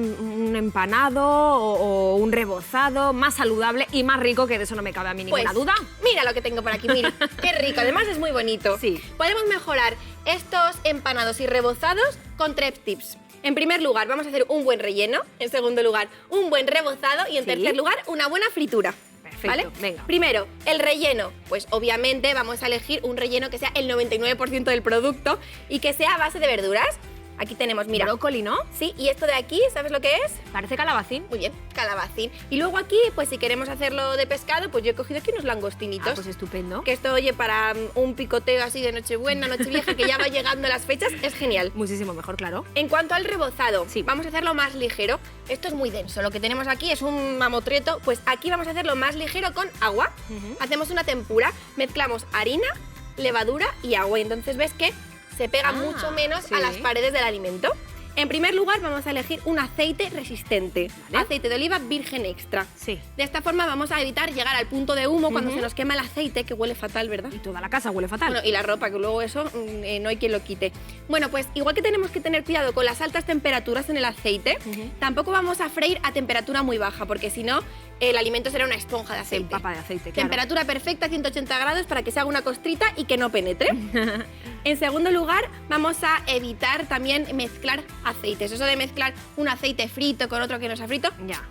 Speaker 1: empanado o un rebozado más saludable y más rico, que de eso no me cabe a mí ninguna duda?
Speaker 16: Mira lo que tengo por aquí, mira, qué rico, además es muy bonito.
Speaker 1: Sí.
Speaker 16: Podemos mejorar estos empanados y rebozados con 3 tips. En primer lugar, vamos a hacer un buen relleno. En segundo lugar, un buen rebozado. Y en tercer lugar, una buena fritura.
Speaker 1: Perfecto,
Speaker 16: ¿vale?
Speaker 1: Venga.
Speaker 16: Primero, el relleno. Pues obviamente vamos a elegir un relleno que sea el 99% del producto y que sea a base de verduras. Aquí tenemos, mira.
Speaker 1: Brócoli, ¿no?
Speaker 16: Sí, y esto de aquí, ¿sabes lo que es?
Speaker 1: Parece calabacín.
Speaker 16: Muy bien, calabacín. Y luego aquí, pues si queremos hacerlo de pescado, pues yo he cogido aquí unos langostinitos.
Speaker 1: Pues estupendo.
Speaker 16: Que esto, oye, para un picoteo así de Nochebuena, Nochevieja, que ya va llegando las fechas, es genial.
Speaker 1: Muchísimo mejor, claro.
Speaker 16: En cuanto al rebozado, vamos a hacerlo más ligero. Esto es muy denso, lo que tenemos aquí es un mamotreto, pues aquí vamos a hacerlo más ligero con agua. Hacemos una tempura, mezclamos harina, levadura y agua, y entonces ves que se pega mucho menos a las paredes del alimento. En primer lugar, vamos a elegir un aceite resistente, aceite de oliva virgen extra.
Speaker 1: Sí.
Speaker 16: De esta forma vamos a evitar llegar al punto de humo cuando se nos quema el aceite, que huele fatal, ¿verdad?
Speaker 1: Y toda la casa huele fatal.
Speaker 16: Bueno, y la ropa, que luego eso no hay quien lo quite. Bueno, pues igual que tenemos que tener cuidado con las altas temperaturas en el aceite, tampoco vamos a freír a temperatura muy baja, porque si no, el alimento será una esponja de aceite.
Speaker 1: Papa de aceite, claro.
Speaker 16: Temperatura perfecta, 180 grados, para que se haga una costrita y que no penetre. En segundo lugar, vamos a evitar también mezclar aceites. Eso de mezclar un aceite frito con otro que no sea frito,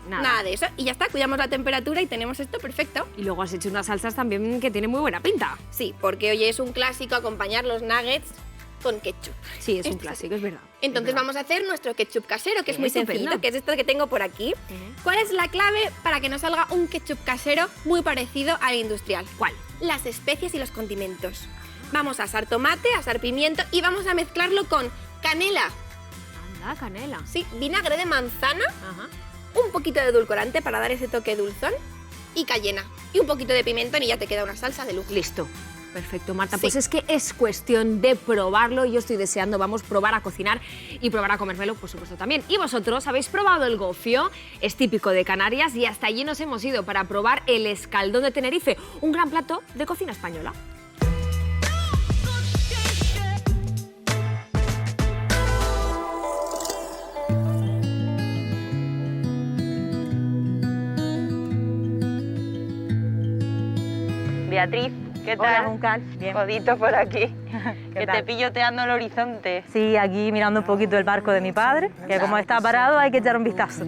Speaker 16: nada de eso. Y ya está, cuidamos la temperatura y tenemos esto perfecto.
Speaker 1: Y luego has hecho unas salsas también que tienen muy buena pinta.
Speaker 16: Sí, porque hoy es un clásico acompañar los nuggets con ketchup.
Speaker 1: Sí, es un clásico, es verdad.
Speaker 16: Entonces vamos a hacer nuestro ketchup casero, que es muy
Speaker 1: Estupendo.
Speaker 16: sencillo, que es esto que tengo por aquí. ¿Cuál es la clave para que nos salga un ketchup casero muy parecido al industrial?
Speaker 1: ¿Cuál?
Speaker 16: Las especias y los condimentos. Vamos a asar tomate, asar pimiento y vamos a mezclarlo con canela.
Speaker 1: Anda, canela.
Speaker 16: Sí, vinagre de manzana, un poquito de edulcorante para dar ese toque dulzón y cayena. Y un poquito de pimentón y ya te queda una salsa de lujo.
Speaker 1: Listo. Perfecto, Marta. Pues es que es cuestión de probarlo. Yo estoy deseando, vamos, probar a cocinar y probar a comérmelo, por supuesto, también. Y vosotros, ¿habéis probado el gofio? Es típico de Canarias y hasta allí nos hemos ido para probar el escaldón de Tenerife, un gran plato de cocina española.
Speaker 17: Beatriz, ¿qué tal?
Speaker 18: Hola, Juncal. Bien.
Speaker 17: Codito por aquí. Que
Speaker 18: tal?
Speaker 17: te pillo teando el horizonte.
Speaker 18: Sí, aquí mirando un poquito el barco de mi padre, que como está parado hay que echar un vistazo.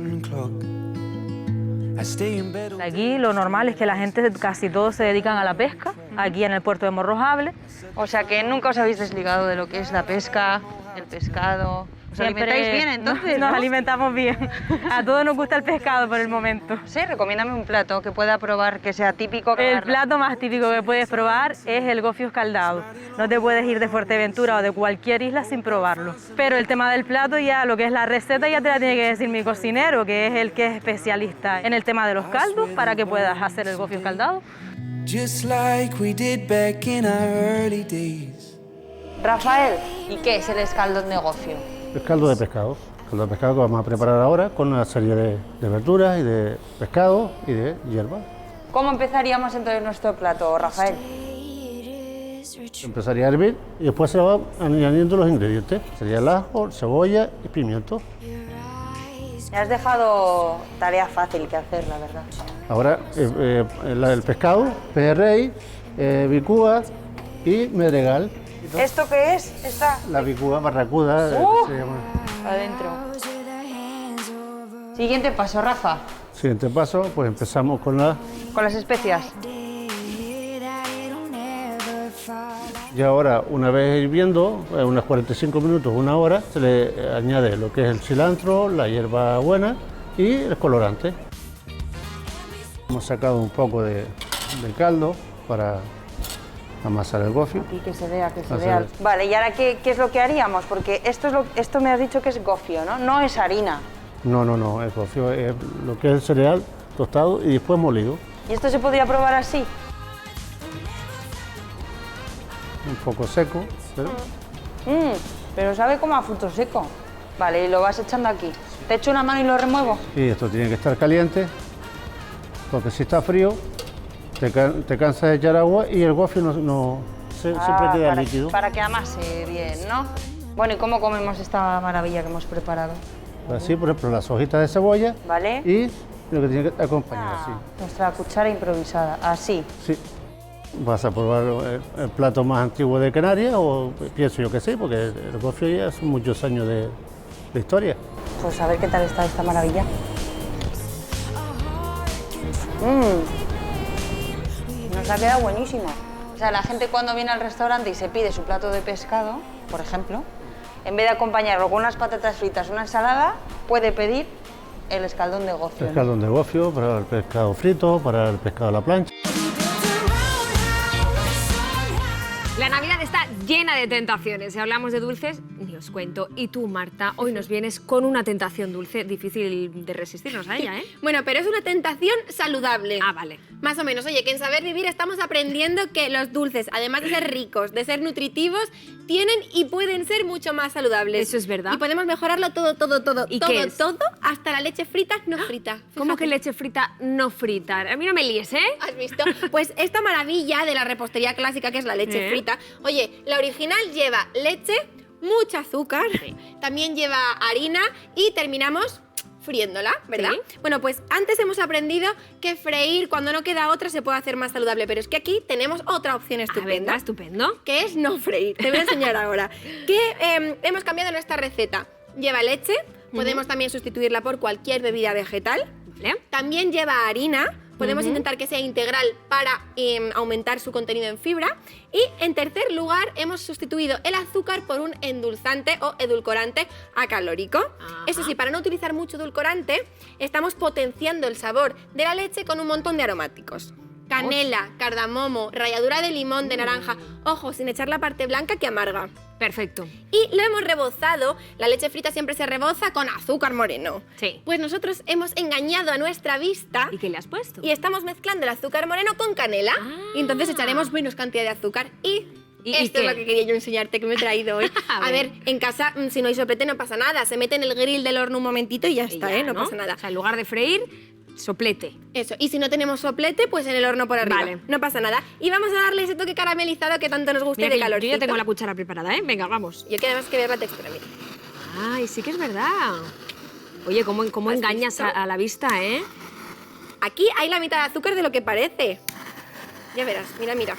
Speaker 18: Aquí lo normal es que la gente, casi todos se dedican a la pesca, aquí en el puerto de Morrojable.
Speaker 17: O sea que nunca os habéis desligado de lo que es la pesca, el pescado. ¿Os alimentáis bien entonces?
Speaker 18: Nos alimentamos bien. A todos nos gusta el pescado por el momento.
Speaker 17: Sí, recomiéndame un plato que pueda probar, que sea típico.
Speaker 18: El plato más típico que puedes probar es el gofio escaldado. No te puedes ir de Fuerteventura o de cualquier isla sin probarlo. Pero el tema del plato, ya lo que es la receta, ya te la tiene que decir mi cocinero, que es el que es especialista en el tema de los caldos, para que puedas hacer el gofio escaldado.
Speaker 19: Just like we did back in our early days.
Speaker 17: Rafael, ¿y qué es el escaldón de gofio?
Speaker 20: El caldo de pescado. El caldo de pescado que vamos a preparar ahora con una serie de verduras y de pescado y de hierba.
Speaker 17: ¿Cómo empezaríamos entonces nuestro plato, Rafael?
Speaker 20: Empezaría a hervir y después se va añadiendo los ingredientes. Sería el ajo, cebolla y pimiento.
Speaker 17: Me has dejado tarea fácil que hacer, la verdad.
Speaker 20: Ahora el pescado, pejerrey, bicúa y medregal.
Speaker 17: ¿Esto qué es?
Speaker 20: La bicúa barracuda se llama.
Speaker 17: Adentro. Siguiente paso, Rafa.
Speaker 20: Siguiente paso, pues empezamos con
Speaker 17: las especias.
Speaker 20: Y ahora, una vez hirviendo, unos 45 minutos, una hora, se le añade lo que es el cilantro, la hierbabuena y el colorante. Hemos sacado un poco de caldo para amasar el gofio.
Speaker 17: Aquí que se vea, que se vea. Vale, ¿y ahora qué es lo que haríamos? Porque esto me has dicho que es gofio, ¿no? No es harina.
Speaker 20: No, el gofio es lo que es el cereal tostado y después molido.
Speaker 17: ¿Y esto se podría probar así?
Speaker 20: Un poco seco, pero...
Speaker 17: pero sabe como a fruto seco. Vale, y lo vas echando aquí. ¿Te echo una mano y lo remuevo?
Speaker 20: Sí, esto tiene que estar caliente, porque si está frío, te cansas de echar agua y el gofio siempre queda líquido.
Speaker 17: Para que amase bien, ¿no? Bueno, ¿y cómo comemos esta maravilla que hemos preparado?
Speaker 20: Así, por ejemplo, las hojitas de cebolla.
Speaker 17: Vale.
Speaker 20: Y lo que tiene que acompañar así.
Speaker 17: Nuestra cuchara improvisada, así.
Speaker 20: Sí. Vas a probar el plato más antiguo de Canarias, o pienso yo que sí, porque el gofio ya son muchos años de historia.
Speaker 17: Pues a ver qué tal está esta maravilla. Nos ha quedado buenísimo. O sea, la gente cuando viene al restaurante y se pide su plato de pescado, por ejemplo, en vez de acompañarlo con unas patatas fritas, una ensalada, puede pedir el escaldón de gofio.
Speaker 20: El escaldón de gofio para el pescado frito, para el pescado a la plancha.
Speaker 1: La Navidad está llena de tentaciones. Si hablamos de dulces, ni os cuento. Y tú, Marta, hoy nos vienes con una tentación dulce, difícil de resistirnos a ella, ¿eh?
Speaker 16: Bueno, pero es una tentación saludable.
Speaker 1: Ah, vale.
Speaker 16: Más o menos. Oye, que en Saber Vivir estamos aprendiendo que los dulces, además de ser ricos, de ser nutritivos, tienen y pueden ser mucho más saludables.
Speaker 1: Eso es verdad.
Speaker 16: Y podemos mejorarlo todo.
Speaker 1: ¿Y
Speaker 16: todo,
Speaker 1: qué es?
Speaker 16: todo, hasta la leche frita no frita. Fíjate.
Speaker 1: ¿Cómo que leche frita no frita? A mí no me líes, ¿eh?
Speaker 16: ¿Has visto? Pues esta maravilla de la repostería clásica que es la leche frita. Oye, la original lleva leche, mucho azúcar, también lleva harina y terminamos friéndola, ¿verdad?
Speaker 1: Sí.
Speaker 16: Bueno, pues antes hemos aprendido que freír cuando no queda otra se puede hacer más saludable, pero es que aquí tenemos otra opción estupenda.
Speaker 1: Estupendo.
Speaker 16: Que es no freír. Te voy a enseñar ahora. Que hemos cambiado nuestra receta. Lleva leche, podemos también sustituirla por cualquier bebida vegetal.
Speaker 1: Vale.
Speaker 16: También lleva harina. Podemos intentar que sea integral para aumentar su contenido en fibra. Y en tercer lugar, hemos sustituido el azúcar por un endulzante o edulcorante acalórico. Eso sí, para no utilizar mucho edulcorante, estamos potenciando el sabor de la leche con un montón de aromáticos. Canela, cardamomo, ralladura de limón, de naranja. Ojo, sin echar la parte blanca que amarga.
Speaker 1: Perfecto.
Speaker 16: Y lo hemos rebozado, la leche frita siempre se reboza con azúcar moreno.
Speaker 1: Sí.
Speaker 16: Pues nosotros hemos engañado a nuestra vista.
Speaker 1: ¿Y qué le has puesto?
Speaker 16: Y estamos mezclando el azúcar moreno con canela. Y entonces echaremos menos cantidad de azúcar y esto es lo que quería yo enseñarte, que me he traído hoy. A ver, en casa, si no hay soplete no pasa nada. Se mete en el grill del horno un momentito y ya está,
Speaker 1: ya,
Speaker 16: No pasa nada.
Speaker 1: O sea, en lugar de freír, soplete.
Speaker 16: Eso, y si no tenemos soplete, pues en el horno por arriba.
Speaker 1: Vale.
Speaker 16: No pasa nada. Y vamos a darle ese toque caramelizado que tanto nos gusta
Speaker 1: Mira,
Speaker 16: de
Speaker 1: que
Speaker 16: calorcito.
Speaker 1: yo ya tengo la cuchara preparada, ¿eh? Venga, vamos.
Speaker 16: Yo quiero además que ver la textura, mira.
Speaker 1: Ay, sí que es verdad. Oye, cómo engañas a la vista, ¿eh?
Speaker 16: Aquí hay la mitad de azúcar de lo que parece. Ya verás, mira.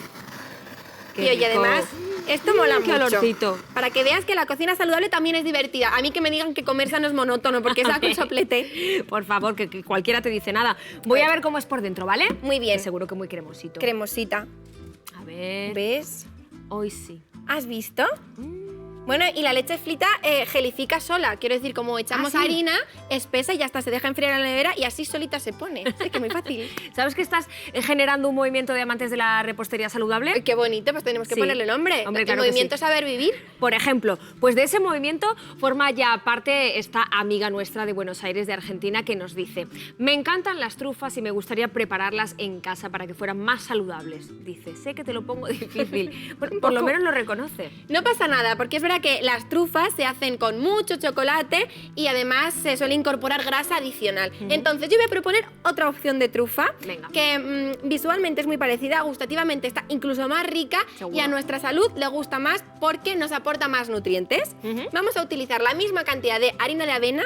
Speaker 1: Qué
Speaker 16: Y
Speaker 1: rico.
Speaker 16: además, esto mola
Speaker 1: Qué
Speaker 16: mucho.
Speaker 1: olorcito.
Speaker 16: Para que veas que la cocina saludable también es divertida. A mí que me digan que comer sano es monótono, porque es con soplete.
Speaker 1: Por favor, que cualquiera te dice nada. Voy a ver cómo es por dentro, ¿vale?
Speaker 16: Muy bien.
Speaker 1: Que seguro que muy cremosito.
Speaker 16: Cremosita.
Speaker 1: A ver.
Speaker 16: ¿Ves?
Speaker 1: Hoy sí.
Speaker 16: ¿Has visto? Bueno, y la leche frita gelifica sola. Quiero decir, como echamos
Speaker 1: ¿sí?
Speaker 16: harina, espesa y ya está, se deja enfriar en la nevera y así solita se pone. Sí, que muy fácil.
Speaker 1: ¿Sabes que estás generando un movimiento de amantes de la repostería saludable?
Speaker 16: Ay, qué bonito, pues tenemos que
Speaker 1: Sí.
Speaker 16: ponerle nombre.
Speaker 1: Hombre,
Speaker 16: El
Speaker 1: claro que
Speaker 16: movimiento
Speaker 1: sí.
Speaker 16: Saber Vivir.
Speaker 1: Por ejemplo, pues de ese movimiento forma ya parte esta amiga nuestra de Buenos Aires, de Argentina, que nos dice: me encantan las trufas y me gustaría prepararlas en casa para que fueran más saludables. Dice, sé que te lo pongo difícil. Por lo menos lo reconoce.
Speaker 16: No pasa nada, porque es verdad que las trufas se hacen con mucho chocolate y además se suele incorporar grasa adicional. Entonces yo voy a proponer otra opción de trufa.
Speaker 1: Venga.
Speaker 16: Que visualmente es muy parecida, gustativamente está incluso más rica.
Speaker 1: Seguro.
Speaker 16: Y a nuestra salud le gusta más porque nos aporta más nutrientes. Vamos a utilizar la misma cantidad de harina de avena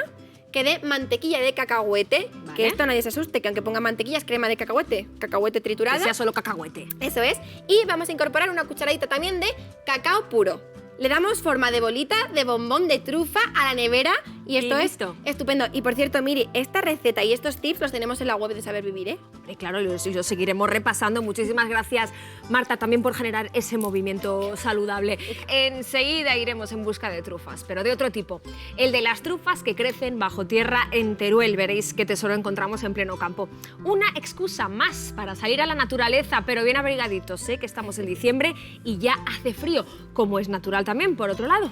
Speaker 16: que de mantequilla de cacahuete,
Speaker 1: Vale.
Speaker 16: que esto nadie se asuste, que aunque ponga mantequilla es crema de cacahuete triturada.
Speaker 1: Que sea solo cacahuete.
Speaker 16: Eso es. Y vamos a incorporar una cucharadita también de cacao puro. Le damos forma de bolita de bombón de trufa a la nevera y esto es
Speaker 1: listo.
Speaker 16: estupendo. Y por cierto, Miri, esta receta y estos tips los tenemos en la web de Saber Vivir, ¿eh?
Speaker 1: Claro, lo seguiremos repasando. Muchísimas gracias, Marta, también por generar ese movimiento saludable. Enseguida iremos en busca de trufas, pero de otro tipo. El de las trufas que crecen bajo tierra en Teruel. Veréis qué tesoro encontramos en pleno campo. Una excusa más para salir a la naturaleza, pero bien abrigaditos. Sé que estamos en diciembre y ya hace frío, como es natural también, por otro lado.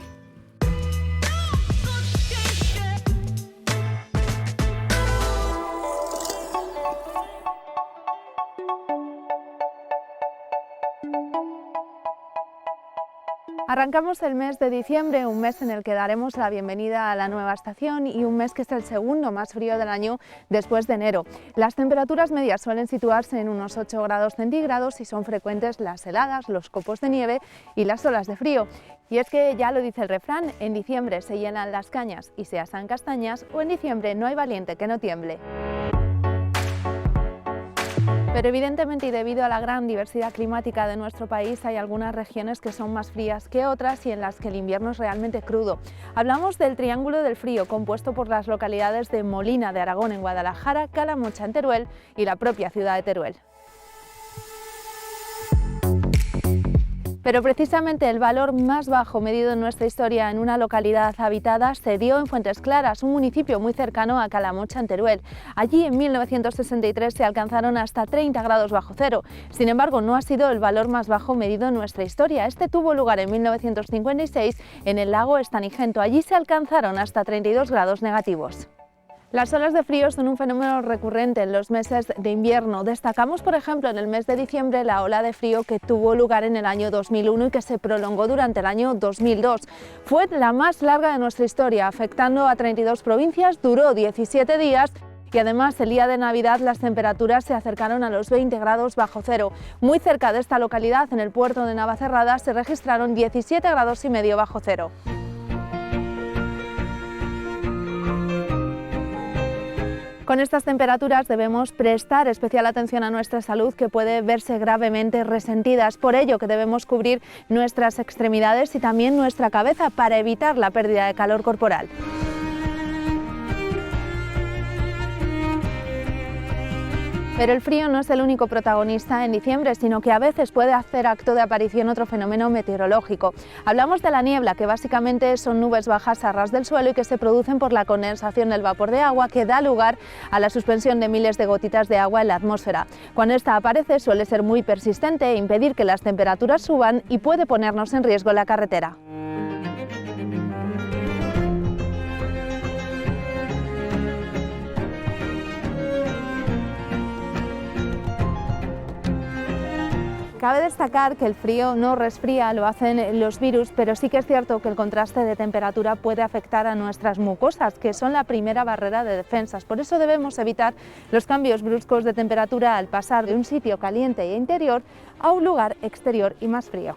Speaker 3: Arrancamos el mes de diciembre, un mes en el que daremos la bienvenida a la nueva estación y un mes que es el segundo más frío del año después de enero. Las temperaturas medias suelen situarse en unos 8 grados centígrados y son frecuentes las heladas, los copos de nieve y las olas de frío. Y es que ya lo dice el refrán, en diciembre se llenan las cañas y se asan castañas, o en diciembre no hay valiente que no tiemble. Pero evidentemente y debido a la gran diversidad climática de nuestro país hay algunas regiones que son más frías que otras y en las que el invierno es realmente crudo. Hablamos del Triángulo del Frío, compuesto por las localidades de Molina de Aragón en Guadalajara, Calamocha en Teruel y la propia ciudad de Teruel. Pero precisamente el valor más bajo medido en nuestra historia en una localidad habitada se dio en Fuentes Claras, un municipio muy cercano a Calamocha, en Teruel. Allí en 1963 se alcanzaron hasta 30 grados bajo cero. Sin embargo, no ha sido el valor más bajo medido en nuestra historia. Este tuvo lugar en 1956 en el lago Estanigento. Allí se alcanzaron hasta 32 grados negativos. Las olas de frío son un fenómeno recurrente en los meses de invierno. Destacamos, por ejemplo, en el mes de diciembre la ola de frío que tuvo lugar en el año 2001 y que se prolongó durante el año 2002. Fue la más larga de nuestra historia, afectando a 32 provincias, duró 17 días y además el día de Navidad las temperaturas se acercaron a los 20 grados bajo cero. Muy cerca de esta localidad, en el puerto de Navacerrada, se registraron 17 grados y medio bajo cero. Con estas temperaturas debemos prestar especial atención a nuestra salud, que puede verse gravemente resentida. Es por ello que debemos cubrir nuestras extremidades y también nuestra cabeza para evitar la pérdida de calor corporal. Pero el frío no es el único protagonista en diciembre, sino que a veces puede hacer acto de aparición otro fenómeno meteorológico. Hablamos de la niebla, que básicamente son nubes bajas a ras del suelo y que se producen por la condensación del vapor de agua, que da lugar a la suspensión de miles de gotitas de agua en la atmósfera. Cuando esta aparece suele ser muy persistente e impedir que las temperaturas suban y puede ponernos en riesgo la carretera. Cabe destacar que el frío no resfría, lo hacen los virus, pero sí que es cierto que el contraste de temperatura puede afectar a nuestras mucosas, que son la primera barrera de defensas. Por eso debemos evitar los cambios bruscos de temperatura al pasar de un sitio caliente e interior a un lugar exterior y más frío.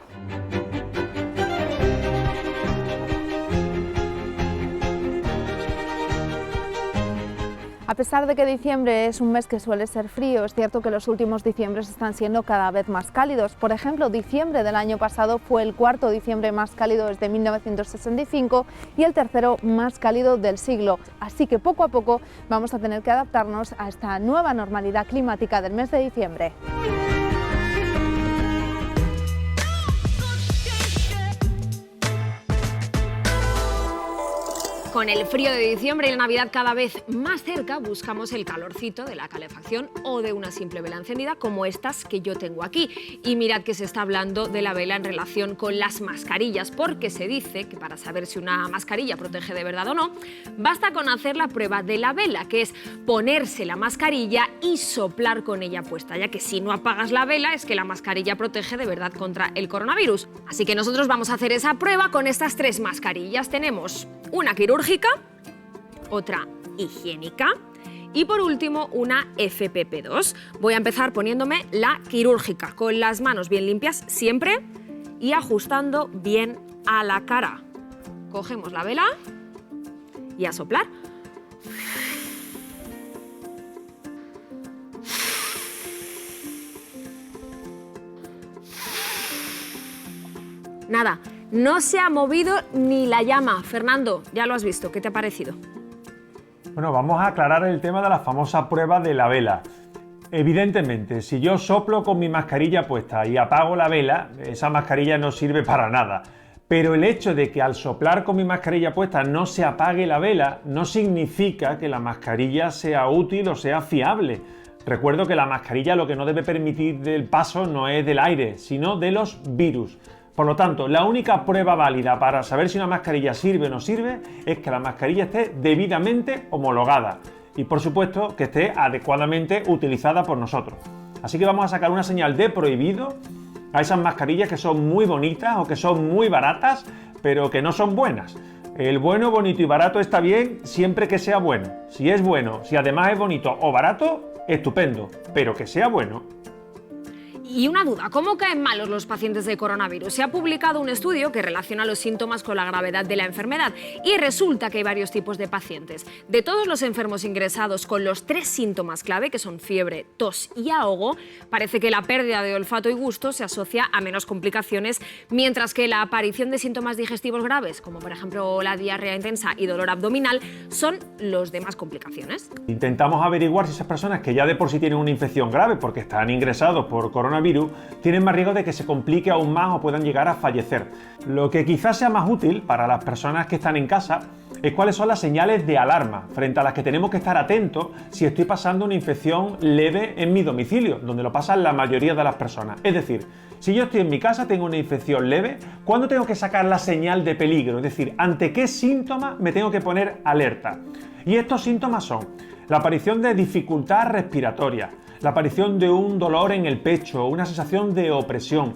Speaker 3: A pesar de que diciembre es un mes que suele ser frío, es cierto que los últimos diciembres están siendo cada vez más cálidos. Por ejemplo, diciembre del año pasado fue el cuarto diciembre más cálido desde 1965 y el tercero más cálido del siglo. Así que poco a poco vamos a tener que adaptarnos a esta nueva normalidad climática del mes de diciembre.
Speaker 1: Con el frío de diciembre y la Navidad cada vez más cerca, buscamos el calorcito de la calefacción o de una simple vela encendida como estas que yo tengo aquí. Y mirad que se está hablando de la vela en relación con las mascarillas, porque se dice que para saber si una mascarilla protege de verdad o no, basta con hacer la prueba de la vela, que es ponerse la mascarilla y soplar con ella puesta, ya que si no apagas la vela es que la mascarilla protege de verdad contra el coronavirus. Así que nosotros vamos a hacer esa prueba con estas tres mascarillas. Tenemos una quirúrgica, otra higiénica y por último una FFP2. Voy a empezar poniéndome la quirúrgica, con las manos bien limpias siempre y ajustando bien a la cara. Cogemos la vela y a soplar. Nada, no se ha movido ni la llama. Fernando, ya lo has visto, ¿qué te ha parecido?
Speaker 21: Bueno, vamos a aclarar el tema de la famosa prueba de la vela. Evidentemente, si yo soplo con mi mascarilla puesta y apago la vela, esa mascarilla no sirve para nada. Pero el hecho de que al soplar con mi mascarilla puesta no se apague la vela, no significa que la mascarilla sea útil o sea fiable. Recuerdo que la mascarilla lo que no debe permitir del paso no es del aire, sino de los virus. Por lo tanto, la única prueba válida para saber si una mascarilla sirve o no sirve es que la mascarilla esté debidamente homologada y, por supuesto, que esté adecuadamente utilizada por nosotros. Así que vamos a sacar una señal de prohibido a esas mascarillas que son muy bonitas o que son muy baratas, pero que no son buenas. El bueno, bonito y barato está bien siempre que sea bueno. Si es bueno, si además es bonito o barato, estupendo, pero que sea bueno.
Speaker 1: Y una duda, ¿cómo caen malos los pacientes de coronavirus? Se ha publicado un estudio que relaciona los síntomas con la gravedad de la enfermedad y resulta que hay varios tipos de pacientes. De todos los enfermos ingresados con los 3 síntomas clave, que son fiebre, tos y ahogo, parece que la pérdida de olfato y gusto se asocia a menos complicaciones, mientras que la aparición de síntomas digestivos graves, como por ejemplo la diarrea intensa y dolor abdominal, son los de más complicaciones.
Speaker 21: Intentamos averiguar si esas personas que ya de por sí tienen una infección grave porque están ingresados por coronavirus coronavirus tienen más riesgo de que se complique aún más o puedan llegar a fallecer. Lo que quizás sea más útil para las personas que están en casa es cuáles son las señales de alarma frente a las que tenemos que estar atentos si estoy pasando una infección leve en mi domicilio, donde lo pasan la mayoría de las personas. Es decir, si yo estoy en mi casa, tengo una infección leve, ¿cuándo tengo que sacar la señal de peligro? Es decir, ¿ante qué síntomas me tengo que poner alerta? Y estos síntomas son la aparición de dificultad respiratoria, la aparición de un dolor en el pecho, una sensación de opresión,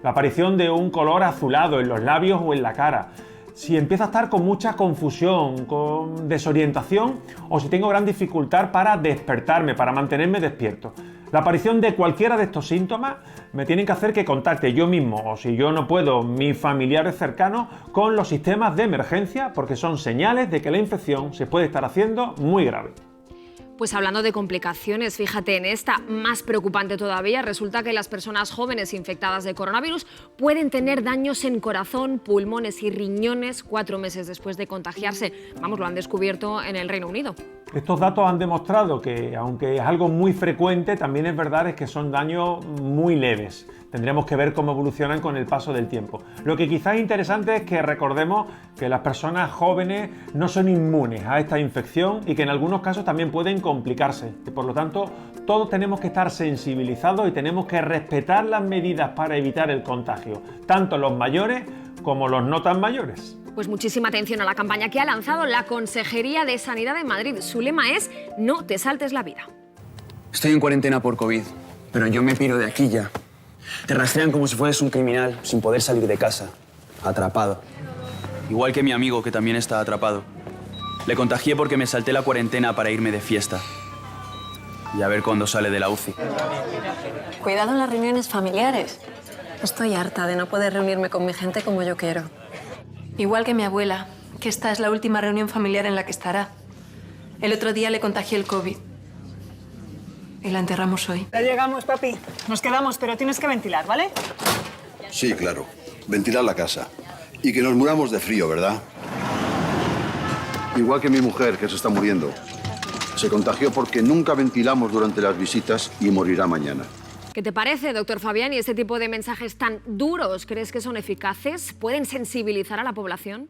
Speaker 21: la aparición de un color azulado en los labios o en la cara, si empiezo a estar con mucha confusión, con desorientación o si tengo gran dificultad para despertarme, para mantenerme despierto. La aparición de cualquiera de estos síntomas me tienen que hacer que contacte yo mismo o si yo no puedo, mis familiares cercanos con los sistemas de emergencia porque son señales de que la infección se puede estar haciendo muy grave.
Speaker 1: Pues hablando de complicaciones, fíjate, en esta más preocupante todavía, resulta que las personas jóvenes infectadas de coronavirus pueden tener daños en corazón, pulmones y riñones 4 meses después de contagiarse. Vamos, lo han descubierto en el Reino Unido.
Speaker 21: Estos datos han demostrado que, aunque es algo muy frecuente, también es verdad que son daños muy leves. Tendremos que ver cómo evolucionan con el paso del tiempo. Lo que quizás es interesante es que recordemos que las personas jóvenes no son inmunes a esta infección y que en algunos casos también pueden complicarse. Y por lo tanto, todos tenemos que estar sensibilizados y tenemos que respetar las medidas para evitar el contagio, tanto los mayores como los no tan mayores.
Speaker 1: Pues muchísima atención a la campaña que ha lanzado la Consejería de Sanidad de Madrid. Su lema es "No te saltes la vida".
Speaker 4: Estoy en cuarentena por COVID, pero yo me piro de aquí ya. Te rastrean como si fueras un criminal, sin poder salir de casa. Atrapado. Igual que mi amigo, que también está atrapado. Le contagié porque me salté la cuarentena para irme de fiesta. Y a ver cuándo sale de la UCI.
Speaker 6: Cuidado en las reuniones familiares. Estoy harta de no poder reunirme con mi gente como yo quiero. Igual que mi abuela, que esta es la última reunión familiar en la que estará. El otro día le contagié el COVID. Y la enterramos hoy.
Speaker 22: Ya llegamos, papi. Nos quedamos, pero tienes que ventilar, ¿vale?
Speaker 23: Sí, claro. Ventilar la casa. Y que nos muramos de frío, ¿verdad? Igual que mi mujer, que se está muriendo. Se contagió porque nunca ventilamos durante las visitas y morirá mañana.
Speaker 1: ¿Qué te parece, doctor Fabián? ¿Y este tipo de mensajes tan duros crees que son eficaces? ¿Pueden sensibilizar a la población?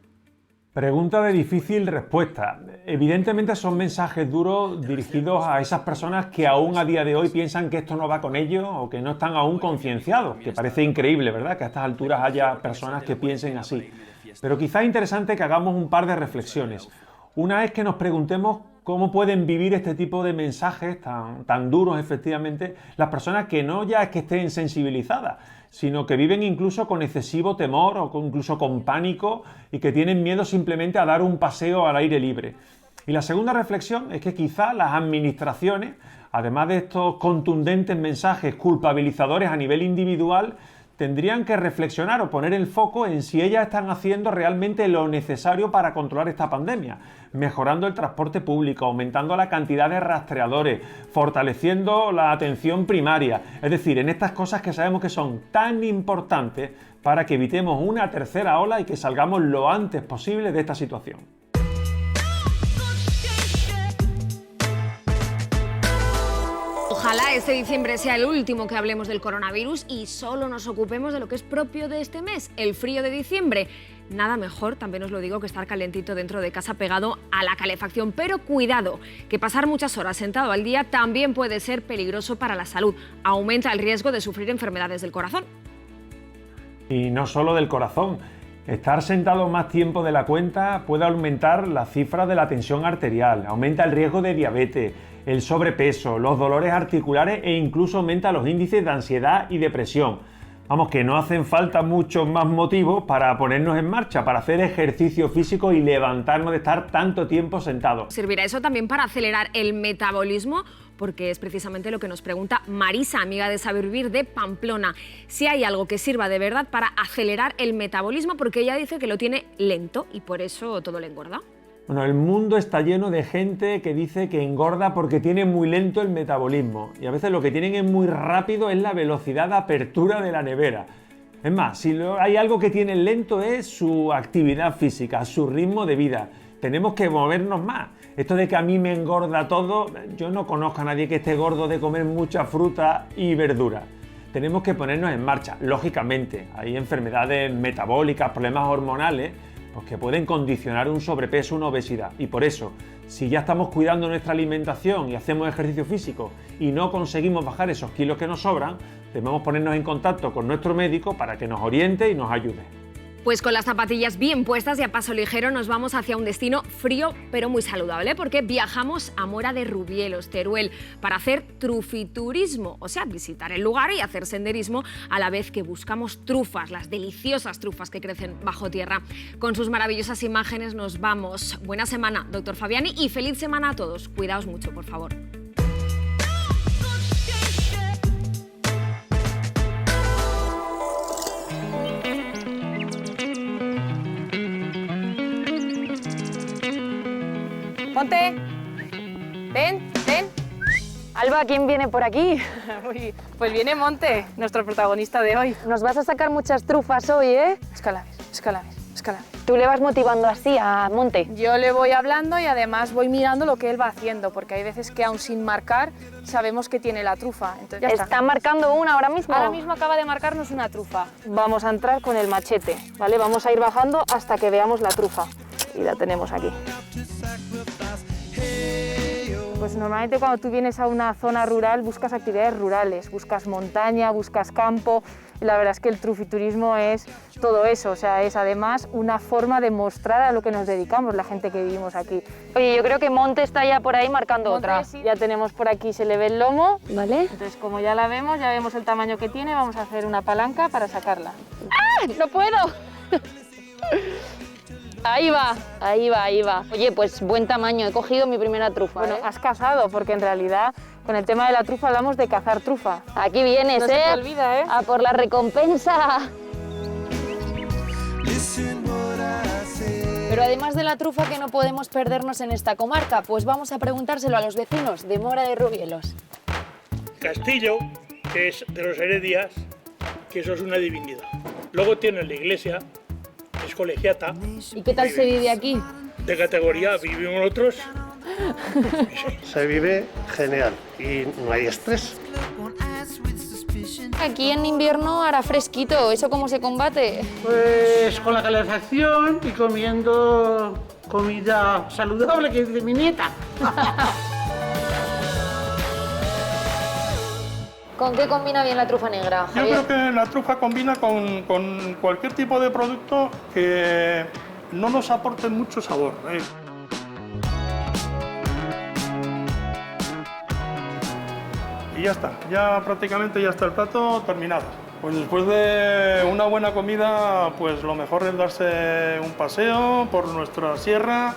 Speaker 21: Pregunta de difícil respuesta. Evidentemente son mensajes duros dirigidos a esas personas que aún a día de hoy piensan que esto no va con ellos o que no están aún concienciados, que parece increíble, ¿verdad?, que a estas alturas haya personas que piensen así. Pero quizá es interesante que hagamos un par de reflexiones. Una es que nos preguntemos cómo pueden vivir este tipo de mensajes tan duros, efectivamente, las personas que no ya es que estén sensibilizadas, sino que viven incluso con excesivo temor o incluso con pánico y que tienen miedo simplemente a dar un paseo al aire libre. Y la segunda reflexión es que quizá las administraciones, además de estos contundentes mensajes culpabilizadores a nivel individual, tendrían que reflexionar o poner el foco en si ellas están haciendo realmente lo necesario para controlar esta pandemia, mejorando el transporte público, aumentando la cantidad de rastreadores, fortaleciendo la atención primaria, es decir, en estas cosas que sabemos que son tan importantes para que evitemos una tercera ola y que salgamos lo antes posible de esta situación.
Speaker 1: Ojalá este diciembre sea el último que hablemos del coronavirus y solo nos ocupemos de lo que es propio de este mes, el frío de diciembre. Nada mejor, también os lo digo, que estar calentito dentro de casa pegado a la calefacción. Pero cuidado, que pasar muchas horas sentado al día también puede ser peligroso para la salud. Aumenta el riesgo de sufrir enfermedades del corazón.
Speaker 21: Y no solo del corazón. Estar sentado más tiempo de la cuenta puede aumentar la cifra de la tensión arterial, aumenta el riesgo de diabetes, el sobrepeso, los dolores articulares e incluso aumenta los índices de ansiedad y depresión. Vamos, que no hacen falta muchos más motivos para ponernos en marcha, para hacer ejercicio físico y levantarnos de estar tanto tiempo sentados.
Speaker 1: ¿Servirá eso también para acelerar el metabolismo? Porque es precisamente lo que nos pregunta Marisa, amiga de Saber Vivir de Pamplona. Si hay algo que sirva de verdad para acelerar el metabolismo, porque ella dice que lo tiene lento y por eso todo le engorda.
Speaker 21: Bueno, el mundo está lleno de gente que dice que engorda porque tiene muy lento el metabolismo y a veces lo que tienen es muy rápido es la velocidad de apertura de la nevera. Es más, si hay algo que tienen lento es su actividad física, su ritmo de vida. Tenemos que movernos más. Esto de que a mí me engorda todo, yo no conozco a nadie que esté gordo de comer mucha fruta y verdura. tenemos que ponernos en marcha. Lógicamente, hay enfermedades metabólicas, problemas hormonales, pues que pueden condicionar un sobrepeso, una obesidad. Y por eso, si ya estamos cuidando nuestra alimentación y hacemos ejercicio físico y no conseguimos bajar esos kilos que nos sobran, debemos ponernos en contacto con nuestro médico para que nos oriente y nos ayude.
Speaker 1: Pues con las zapatillas bien puestas y a paso ligero nos vamos hacia un destino frío pero muy saludable, porque viajamos a Mora de Rubielos, Teruel, para hacer trufiturismo, o sea, visitar el lugar y hacer senderismo a la vez que buscamos trufas, las deliciosas trufas que crecen bajo tierra. Con sus maravillosas imágenes nos vamos. Buena semana, doctor Fabiani, y feliz semana a todos. Cuidaos mucho, por favor.
Speaker 5: Monte, ven. Alba, ¿quién viene por aquí?
Speaker 18: Uy, pues viene Monte, nuestro protagonista de hoy.
Speaker 5: Nos vas a sacar muchas trufas hoy, ¿eh?
Speaker 18: Escalaves.
Speaker 5: ¿Tú le vas motivando así a Monte?
Speaker 18: Yo le voy hablando y además voy mirando lo que él va haciendo, porque hay veces que aún sin marcar sabemos que tiene la trufa. Entonces, ya
Speaker 5: ¿Está marcando una ahora mismo?
Speaker 18: Ahora mismo acaba de marcarnos una trufa. Vamos a entrar con el machete, ¿vale? Vamos a ir bajando hasta que veamos la trufa. Y la tenemos aquí. Pues normalmente cuando tú vienes a una zona rural buscas actividades rurales, buscas montaña, buscas campo. Y la verdad es que el trufiturismo es todo eso, o sea, es además una forma de mostrar a lo que nos dedicamos la gente que vivimos aquí.
Speaker 5: Oye, yo creo que Monte está ya por ahí marcando
Speaker 18: Monte,
Speaker 5: otra.
Speaker 18: Sí, ya tenemos por aquí, se le ve el lomo.
Speaker 5: Vale.
Speaker 18: Entonces, como ya la vemos, ya vemos el tamaño que tiene, vamos a hacer una palanca para sacarla.
Speaker 5: ¡Ah! ¡No puedo! Ahí va. Oye, pues buen tamaño, he cogido mi primera trufa.
Speaker 18: Bueno, has cazado, porque en realidad con el tema de la trufa hablamos de cazar trufa.
Speaker 5: Aquí vienes,
Speaker 18: no se te olvida, ¿eh?
Speaker 5: A por la recompensa.
Speaker 7: Pero además de la trufa, que no podemos perdernos en esta comarca, pues vamos a preguntárselo a los vecinos de Mora de Rubielos.
Speaker 9: Castillo, que es de los Heredias, que eso es una divinidad. Luego tiene la iglesia, es colegiata.
Speaker 7: ¿Y qué tal se vive aquí?
Speaker 9: De categoría, vivimos otros.
Speaker 20: Se vive genial y no hay estrés.
Speaker 7: Aquí en invierno hará fresquito, ¿eso cómo se combate?
Speaker 20: Pues con la calefacción y comiendo comida saludable, que dice mi nieta.
Speaker 7: ¿Con qué combina bien la trufa negra,
Speaker 9: Yo
Speaker 7: Javier?
Speaker 9: creo que la trufa combina con cualquier tipo de producto que no nos aporte mucho sabor. Y ya está, ya prácticamente ya está el plato terminado. Pues después de una buena comida, pues lo mejor es darse un paseo por nuestra sierra.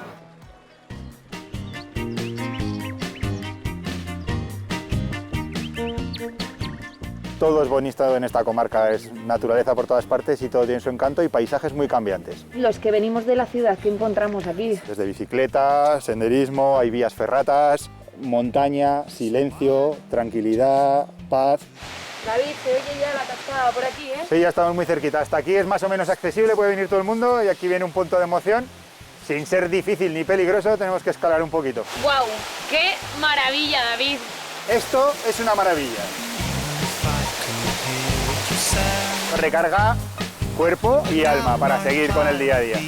Speaker 24: Todo es bonito en esta comarca, es naturaleza por todas partes y todo tiene su encanto y paisajes muy cambiantes.
Speaker 5: Los que venimos de la ciudad, ¿qué encontramos aquí?
Speaker 24: Desde bicicletas, senderismo, hay vías ferratas, montaña, silencio, tranquilidad, paz.
Speaker 18: David, se oye ya la cascada por aquí, ¿eh?
Speaker 24: Sí, ya estamos muy cerquita. Hasta aquí es más o menos accesible, puede venir todo el mundo y aquí viene un punto de emoción. Sin ser difícil ni peligroso, tenemos que escalar un poquito.
Speaker 18: ¡Guau! ¡Qué maravilla, David!
Speaker 24: Esto es una maravilla. Recarga cuerpo y alma para seguir con el día a día.